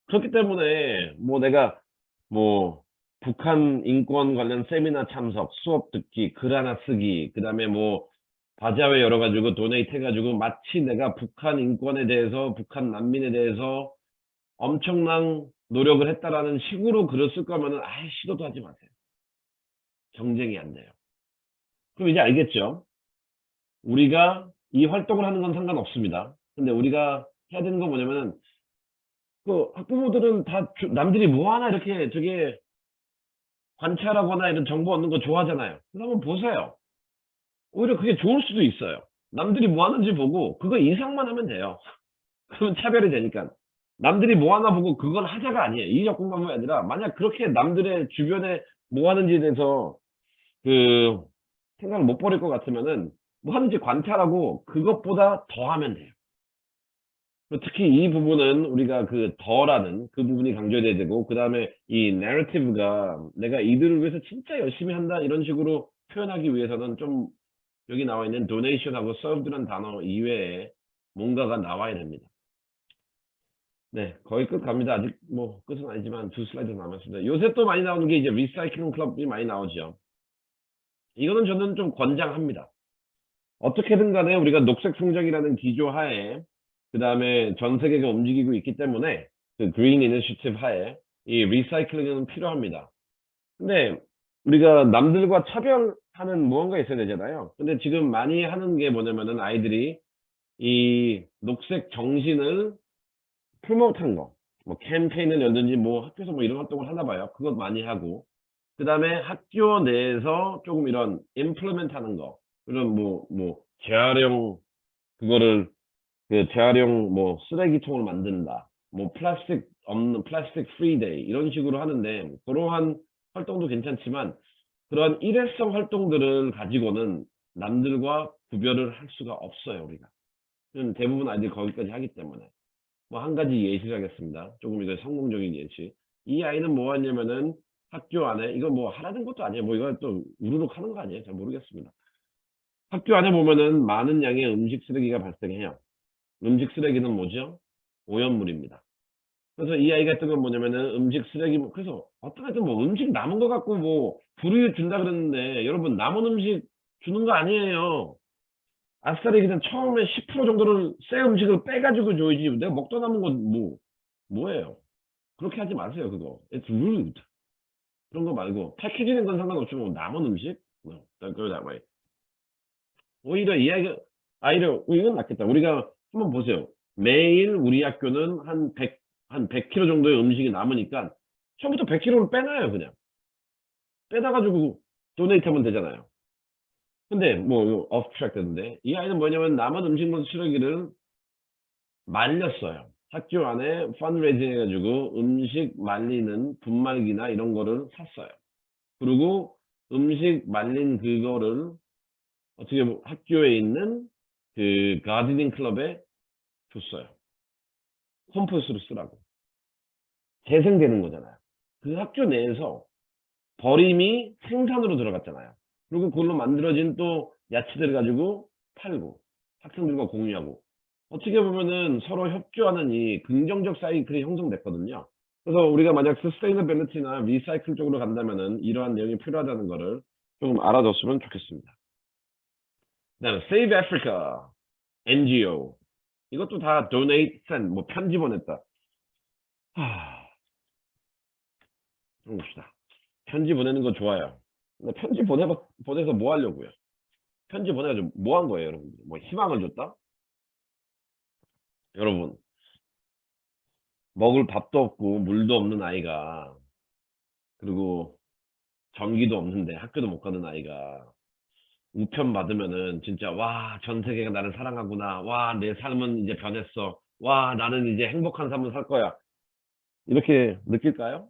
그렇기 때문에 뭐 내가 뭐 북한 인권 관련 세미나 참석, 수업 듣기, 글 하나 쓰기, 그다음에 뭐 바자회 열어가지고 도네이트 해가지고 마치 내가 북한 인권에 대해서 북한 난민에 대해서 엄청난 노력을 했다라는 식으로 글을 쓸 거면은 아예 시도도 하지 마세요. 경쟁이 안 돼요. 그럼 이제 알겠죠? 우리가 이 활동을 하는 건 상관없습니다. 근데 우리가 해야 되는 건 뭐냐면은 그 학부모들은 다 남들이 뭐 하나 이렇게 저게 관찰하거나 이런 정보 얻는 거 좋아하잖아요. 그래서 한번 보세요. 오히려 그게 좋을 수도 있어요. 남들이 뭐 하는지 보고 그거 이상만 하면 돼요. 그러면 차별이 되니까. 남들이 뭐 하나 보고 그걸 하자가 아니에요. 이적 공부가 아니라 만약 그렇게 남들의 주변에 뭐 하는지에 대해서 그 생각을 못 버릴 것 같으면은 뭐 하는지 관찰하고 그것보다 더 하면 돼요. 특히 이 부분은 우리가 그 더라는 그 부분이 강조돼야 되고 그다음에 이 내러티브가 내가 이들을 위해서 진짜 열심히 한다 이런 식으로 표현하기 위해서는 좀 여기 나와 있는 donation하고 served라는 단어 이외에 뭔가가 나와야 됩니다. 네, 거의 끝 갑니다. 아직 뭐 끝은 아니지만 두 슬라이드 남았습니다. 요새 또 많이 나오는 게 이제 리사이클링 클럽이 많이 나오죠. 이거는 저는 좀 권장합니다. 어떻게든 간에 우리가 녹색 성장이라는 기조 하에 그다음에 전 세계가 움직이고 있기 때문에 그 그린 이니셔티브 하에 이 리사이클링은 필요합니다. 근데 우리가 남들과 차별하는 무언가 있어야 되잖아요. 근데 지금 많이 하는 게 뭐냐면은 아이들이 이 녹색 정신을 프로모트한 거. 뭐 캠페인을 열든지 뭐 학교에서 뭐 이런 활동을 하나 봐요. 그것 많이 하고. 그다음에 학교 내에서 조금 이런 임플리먼트 하는 거. 이런 뭐 재활용 그거를 그 재활용 뭐 쓰레기통을 만든다. 뭐 플라스틱 없는 플라스틱 프리 데이 이런 식으로 하는데 그러한 활동도 괜찮지만 그런 일회성 활동들을 가지고는 남들과 구별을 할 수가 없어요, 우리가. 대부분 아이들이 거기까지 하기 때문에. 뭐 한 가지 예시를 하겠습니다. 조금 이거 성공적인 예시. 이 아이는 뭐 하냐면은 학교 안에 이거 뭐 하라는 것도 아니에요. 뭐 이거 또 우르륵 하는 거 아니에요? 잘 모르겠습니다. 학교 안에 보면은 많은 양의 음식 쓰레기가 발생해요. 음식 쓰레기는 뭐죠? 오염물입니다. 그래서 이 아이 같은 건 뭐냐면은 음식 쓰레기 그래서 어떤 애들 뭐 음식 남은 거 갖고 뭐 불우유 준다 그랬는데 여러분 남은 음식 주는 거 아니에요. 아싸리 그냥 처음에 10% 정도를 새 음식을 빼가지고 줘야지. 내가 먹다 남은 건 뭐예요? 그렇게 하지 마세요, 그거. It's rude. 그런 거 말고 패키지는 건 상관없지만 남은 음식? No, don't go that way. 오히려 이 아이를 이건 낫겠다. 우리가 한번 보세요. 매일 우리 학교는 한 100kg 정도의 음식이 남으니까 처음부터 100kg를 빼놔요, 그냥. 빼다 가지고 도네이트 하면 되잖아요. 근데 뭐 이거 off track 됐는데 이 아이는 뭐냐면 남은 음식물 쓰레기를 말렸어요. 학교 안에 펀드레이징 해가지고 음식 말리는 분말기나 이런 거를 샀어요. 그리고 음식 말린 그거를 어떻게 보면 학교에 있는 그 가드닝 클럽에 줬어요. 컴포스트로 쓰라고. 재생되는 거잖아요. 그 학교 내에서 버림이 생산으로 들어갔잖아요. 그리고 그걸로 만들어진 또 야채들을 가지고 팔고 학생들과 공유하고 어떻게 보면은 서로 협조하는 이 긍정적 사이클이 형성됐거든요. 그래서 우리가 만약 서스테이너빌리티나 리사이클 쪽으로 간다면은 이러한 내용이 필요하다는 거를 조금 알아뒀으면 좋겠습니다. 그다음에 Save Africa NGO 이것도 다 donate, send 뭐 편지 보냈다. 좀 봅시다. 편지 보내는 거 좋아요. 근데 편지 보내서 뭐 하려고요? 편지 보내가지고 뭐 한 거예요, 여러분? 뭐 희망을 줬다? 여러분, 먹을 밥도 없고 물도 없는 아이가 그리고 전기도 없는데 학교도 못 가는 아이가 우편 받으면은 진짜 와, 전 세계가 나를 사랑하구나. 와, 내 삶은 이제 변했어. 와, 나는 이제 행복한 삶을 살 거야. 이렇게 느낄까요?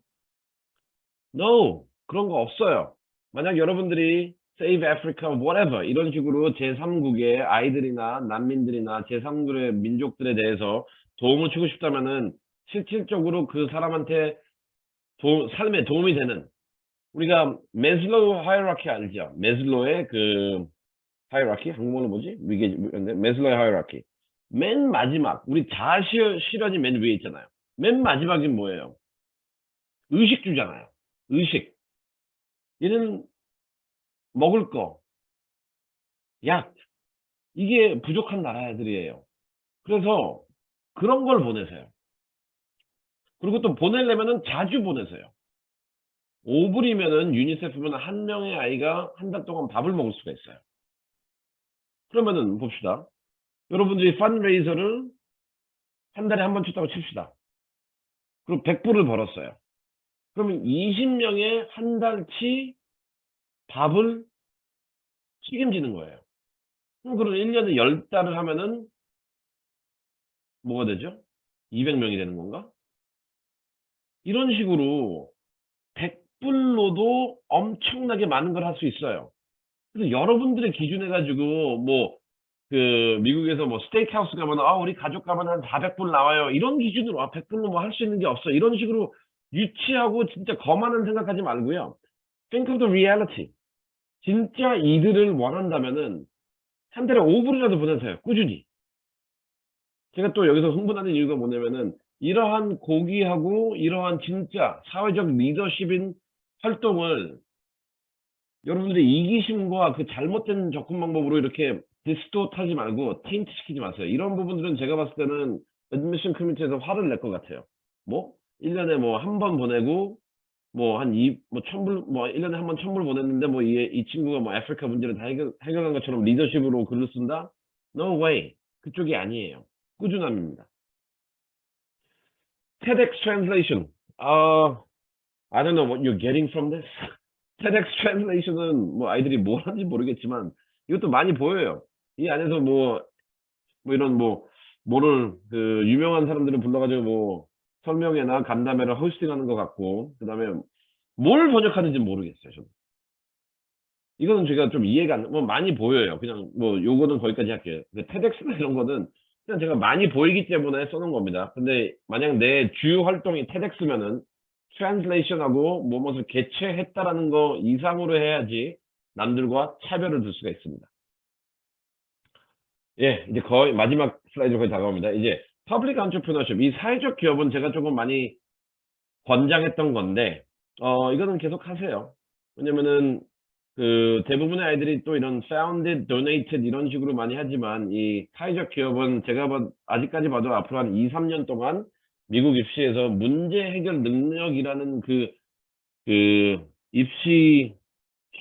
No, 그런 거 없어요. 만약 여러분들이 Save Africa, whatever 이런 식으로 제3국의 아이들이나 난민들이나 제3국의 민족들에 대해서 도움을 주고 싶다면은 실질적으로 그 사람한테 삶에 도움이 되는 우리가 메슬로우 하이라키 알죠? 메슬로의 그 하이라키 한국말로 뭐지? 위계 메슬로의 하이라키. 맨 마지막 우리 자아 실현이 맨 위에 있잖아요. 맨 마지막이 뭐예요? 의식주잖아요. 의식. 얘는 먹을 거, 약 이게 부족한 나라들이에요. 그래서 그런 걸 보내세요. 그리고 또 보내려면은 자주 보내세요. 5불이면은 유니세프면 한 명의 아이가 한 달 동안 밥을 먹을 수가 있어요. 그러면은 봅시다. 여러분들이 펀드레이저를 한 달에 한 번 쳤다고 칩시다. 그럼 100불을 벌었어요. 그러면 20명의 한 달치 밥을 책임지는 거예요. 그럼 1년에 10달을 하면은 뭐가 되죠? 200명이 되는 건가? 이런 식으로 100불로도 엄청나게 많은 걸 할 수 있어요. 그래서 여러분들의 기준해 가지고 뭐 그 미국에서 뭐 스테이크하우스 가면 우리 가족 가면 한 400불 나와요. 이런 기준으로 100불로 뭐 할 수 있는 게 없어. 이런 식으로 유치하고 진짜 거만한 생각하지 말고요. Think of the reality. 진짜 이들을 원한다면은 한 달에 5불이라도 보내세요. 꾸준히. 제가 또 여기서 흥분하는 이유가 뭐냐면은 이러한 고귀하고 이러한 진짜 사회적 리더십인 활동을 여러분들의 이기심과 그 잘못된 접근 방법으로 이렇게 디스토트 하지 말고 테인트 시키지 마세요. 이런 부분들은 제가 봤을 때는 애드미션 커뮤니티에서 화를 낼 것 같아요. 뭐 1년에 뭐 한 번 보내고 뭐 한 뭐 1000불 뭐 1년에 한 번 1000불 보냈는데 뭐 이 친구가 뭐 아프리카 문제를 다 해결한 것처럼 리더십으로 글을 쓴다? No way. 그쪽이 아니에요. 꾸준함입니다. TEDx translation. I don't know what you're getting from this. TEDx translation은 뭐 아이들이 뭘 하는지 모르겠지만 이것도 많이 보여요. 이 안에서 뭐 이런 뭐를 그 유명한 사람들을 불러가지고 뭐 설명회나 간담회를 호스팅하는 것 같고 그다음에 뭘 번역하는지 모르겠어요. 저는. 이거는 제가 좀 이해가 뭐 많이 보여요. 그냥 뭐 요거는 거기까지 할게요. 근데 TEDx나 이런 거는 그냥 제가 많이 보이기 때문에 써놓은 겁니다. 근데 만약 내 주요 활동이 TEDx면은 트랜슬레이션하고 뭐뭇을 개최했다라는 거 이상으로 해야지 남들과 차별을 둘 수가 있습니다. 예, 이제 거의 마지막 슬라이드로 거의 다가옵니다. 이제 퍼블릭 엔터프리너십, 이 사회적 기업은 제가 조금 많이 권장했던 건데 이거는 계속 하세요. 왜냐면은 그 대부분의 아이들이 또 이런 founded, donated 이런 식으로 많이 하지만 이 사회적 기업은 제가 아직까지 봐도 앞으로 한 2, 3년 동안 미국 입시에서 문제 해결 능력이라는 그 입시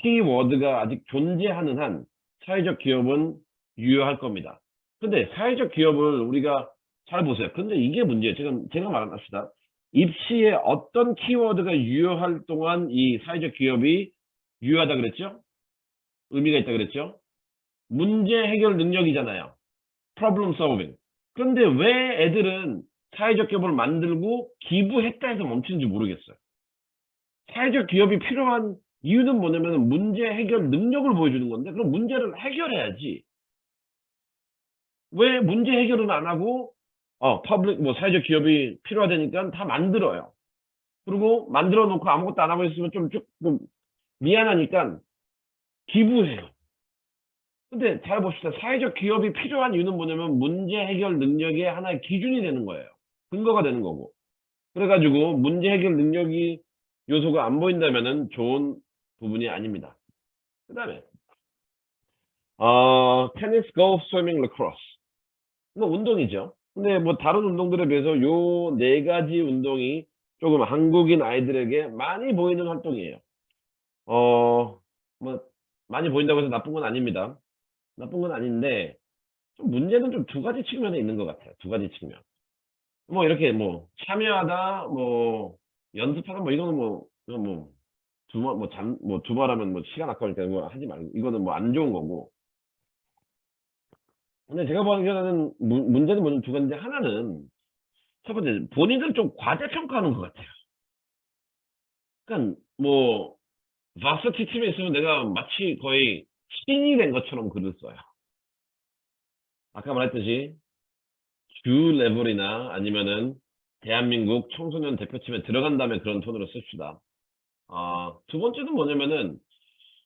키워드가 아직 존재하는 한 사회적 기업은 유효할 겁니다. 근데 사회적 기업을 우리가 잘 보세요. 근데 이게 문제예요. 제가 말합시다. 입시에 어떤 키워드가 유효할 동안 이 사회적 기업이 유효하다 그랬죠? 의미가 있다 그랬죠? 문제 해결 능력이잖아요. problem solving. 그런데 왜 애들은 사회적 기업을 만들고 기부했다 해서 멈추는지 모르겠어요. 사회적 기업이 필요한 이유는 뭐냐면 문제 해결 능력을 보여주는 건데 그럼 문제를 해결해야지. 왜 문제 해결은 안 하고 퍼블릭 사회적 기업이 필요하다니까 다 만들어요. 그리고 만들어 놓고 아무것도 안 하고 있으면 좀 미안하니까 기부해요. 근데 잘 봅시다. 사회적 기업이 필요한 이유는 뭐냐면 문제 해결 능력의 하나의 기준이 되는 거예요. 근거가 되는 거고. 그래가지고 문제 해결 능력이 요소가 안 보인다면은 좋은 부분이 아닙니다. 그 다음에 테니스, 골프, 스위밍, 라크로스. 뭐 운동이죠. 근데 뭐 다른 운동들에 비해서 요 네 가지 운동이 조금 한국인 아이들에게 많이 보이는 활동이에요. 뭐 많이 보인다고 해서 나쁜 건 아닙니다. 나쁜 건 아닌데 좀 문제는 좀 두 가지 측면에 있는 것 같아요. 두 가지 측면. 뭐 이렇게 참여하다 연습하다 이거는 이건 두번 하면 시간 아까우니까 하지 말고 이거는 안 좋은 거고. 근데 제가 보기에는 문제는 뭐냐면 두 가지인데 하나는 첫 번째 본인을 좀 과대평가하는 것 같아요. 그러니까 바스티 팀에 있으면 내가 마치 거의 신이 된 것처럼 글을 써요. 아까 말했듯이 주 레벨이나 아니면은 대한민국 청소년 대표팀에 들어간 다음에 그런 톤으로 씁시다. 두 번째는 뭐냐면은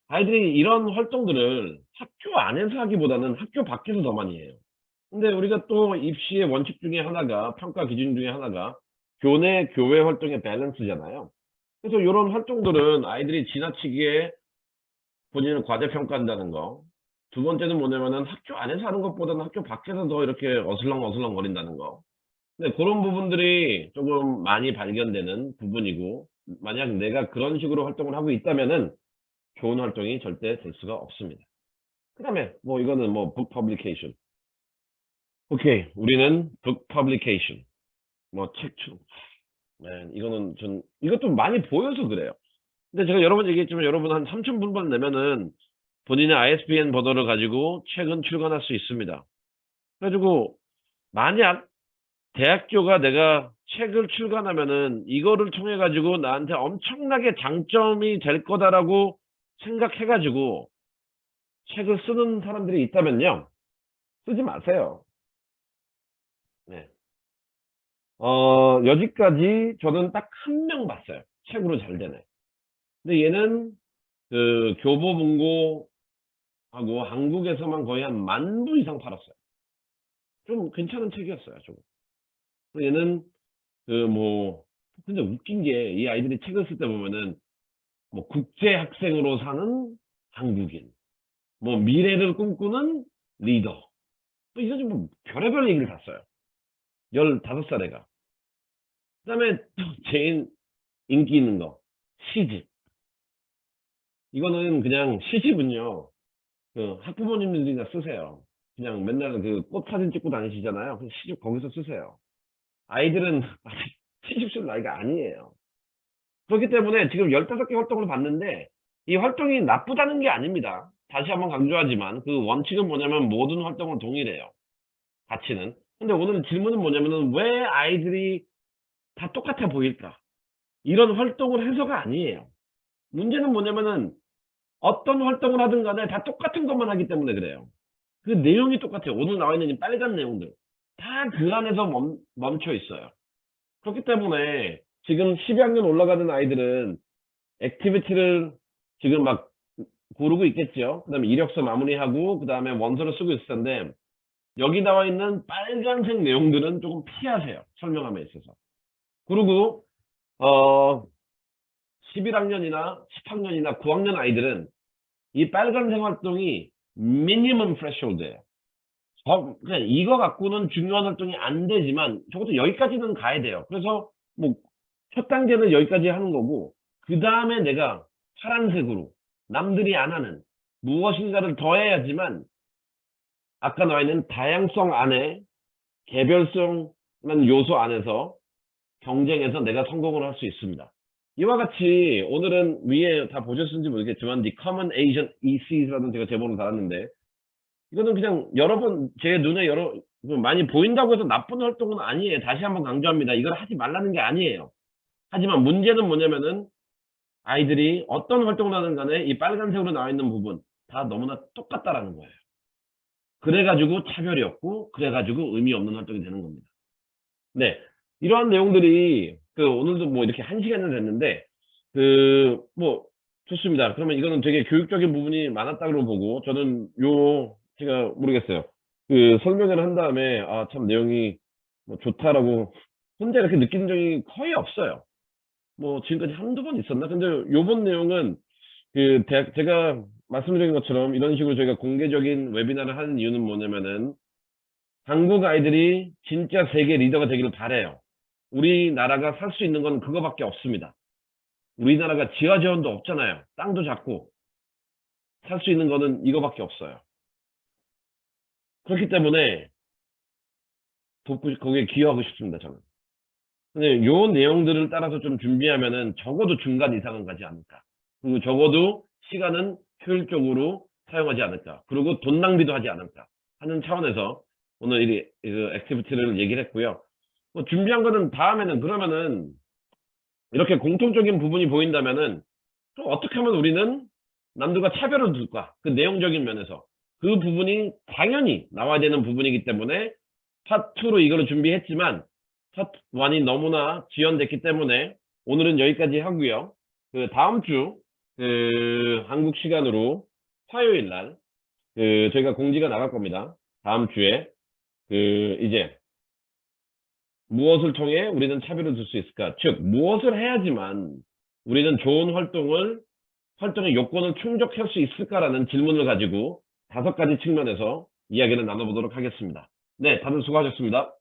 아이들이 이런 활동들을 학교 안에서 하기보다는 학교 밖에서 더 많이 해요. 근데 우리가 또 입시의 원칙 중에 하나가 평가 기준 중에 하나가 교내 교외 활동의 밸런스잖아요. 그래서 이런 활동들은 아이들이 지나치게 본인을 과대평가한다는 거. 두 번째는 뭐냐면은 학교 안에서 하는 것보다는 학교 밖에서 더 이렇게 어슬렁어슬렁 거린다는 거. 근데 그런 부분들이 조금 많이 발견되는 부분이고 만약 내가 그런 식으로 활동을 하고 있다면은 좋은 활동이 절대 될 수가 없습니다. 그 다음에 이거는 book publication. 오케이. 우리는 book publication. 책 출. 네, 이거는 이것도 많이 보여서 그래요. 근데 제가 여러 번 얘기했지만 여러분 한 3,000분만 내면은 본인의 ISBN 번호를 가지고 책은 출간할 수 있습니다. 그래가지고 만약 대학교가 내가 책을 출간하면은 이거를 통해 가지고 나한테 엄청나게 장점이 될 거다라고 생각해 가지고 책을 쓰는 사람들이 있다면요. 쓰지 마세요. 네. 여지까지 저는 딱 한 명 봤어요. 책으로 잘 되네. 근데 얘는 그 교보문고하고 한국에서만 거의 한 10,000부 이상 팔았어요. 좀 괜찮은 책이었어요, 좀. 얘는 근데 웃긴 게 이 아이들이 책을 쓸 때 보면은 국제 학생으로 사는 한국인, 미래를 꿈꾸는 리더, 이런 별의별 얘기를 다 써요. 15살 애가. 그다음에 또 제일 인기 있는 거 시집. 이거는 그냥 시집은요 그 학부모님들이나 쓰세요. 그냥 맨날 그 꽃 사진 찍고 다니시잖아요. 그냥 시집 거기서 쓰세요. 아이들은 아직 시집 쓸 나이가 아니에요. 그렇기 때문에 지금 15개 활동을 봤는데 이 활동이 나쁘다는 게 아닙니다. 다시 한번 강조하지만 그 원칙은 뭐냐면 모든 활동은 동일해요. 가치는. 근데 오늘 질문은 뭐냐면은 왜 아이들이 다 똑같아 보일까? 이런 활동을 해서가 아니에요. 문제는 뭐냐면은 어떤 활동을 하든 간에 다 똑같은 것만 하기 때문에 그래요. 그 내용이 똑같아요. 오늘 나와 있는 이 빨간 내용들. 다 그 안에서 멈춰 있어요. 그렇기 때문에 지금 12학년 올라가는 아이들은 액티비티를 지금 막 고르고 있겠죠. 그다음에 이력서 마무리하고 그다음에 원서를 쓰고 있을 텐데 여기 나와 있는 빨간색 내용들은 조금 피하세요. 설명함에 있어서. 그리고 11학년이나 10학년이나 9학년 아이들은 이 빨간색 활동이 미니멈 threshold예요. 그냥 이거 갖고는 중요한 활동이 안 되지만 적어도 여기까지는 가야 돼요. 그래서 뭐 첫 단계는 여기까지 하는 거고 그 다음에 내가 파란색으로 남들이 안 하는 무엇인가를 더해야지만 아까 나와 있는 다양성 안에 개별성이라는 요소 안에서 경쟁에서 내가 성공을 할 수 있습니다. 이와 같이 오늘은 위에 다 보셨는지 모르겠지만 The Common Asian EC라는 제가 제목을 달았는데 이거는 그냥 여러 번 제 눈에 많이 보인다고 해서 나쁜 활동은 아니에요. 다시 한번 강조합니다. 이걸 하지 말라는 게 아니에요. 하지만 문제는 뭐냐면은 아이들이 어떤 활동을 하든 간에 이 빨간색으로 나와 있는 부분 다 너무나 똑같다라는 거예요. 그래가지고 차별이 없고 그래가지고 의미 없는 활동이 되는 겁니다. 네. 이러한 내용들이 오늘도 뭐 이렇게 1시간이 됐는데 뭐 좋습니다. 그러면 이거는 되게 교육적인 부분이 많았다고 보고 저는 제가 모르겠어요. 설명을 한 다음에 아, 참 내용이 뭐 좋다라고 혼자 이렇게 느낀 적이 거의 없어요. 뭐 지금까지 한두 번 있었나? 근데 요번 내용은 제가 말씀드린 것처럼 이런 식으로 저희가 공개적인 웨비나를 하는 이유는 뭐냐면은 한국 아이들이 진짜 세계 리더가 되기를 바래요. 우리나라가 살 수 있는 건 그거밖에 없습니다. 우리나라가 지하 재원도 없잖아요. 땅도 작고 살 수 있는 거는 이거밖에 없어요. 그렇기 때문에 거기에 기여하고 싶습니다, 저는. 근데 요 내용들을 따라서 좀 준비하면은 적어도 중간 이상은 가지 않을까. 그리고 적어도 시간은 효율적으로 사용하지 않을까. 그리고 돈 낭비도 하지 않을까 하는 차원에서 오늘 이 액티비티를 얘기를 했고요. 뭐 준비한 거는 다음에는 그러면은 이렇게 공통적인 부분이 보인다면은 또 어떻게 하면 우리는 남들과 차별을 둘까? 그 내용적인 면에서 그 부분이 당연히 나와야 되는 부분이기 때문에 파트 2로 이거를 준비했지만 파트 1이 너무나 지연됐기 때문에 오늘은 여기까지 하고요. 다음 주 한국 시간으로 화요일 날 저희가 공지가 나갈 겁니다. 다음 주에 이제 무엇을 통해 우리는 차별을 둘 수 있을까? 즉 무엇을 해야지만 우리는 좋은 활동의 요건을 충족할 수 있을까라는 질문을 가지고 5가지 측면에서 이야기를 나눠보도록 하겠습니다. 네, 다들 수고하셨습니다.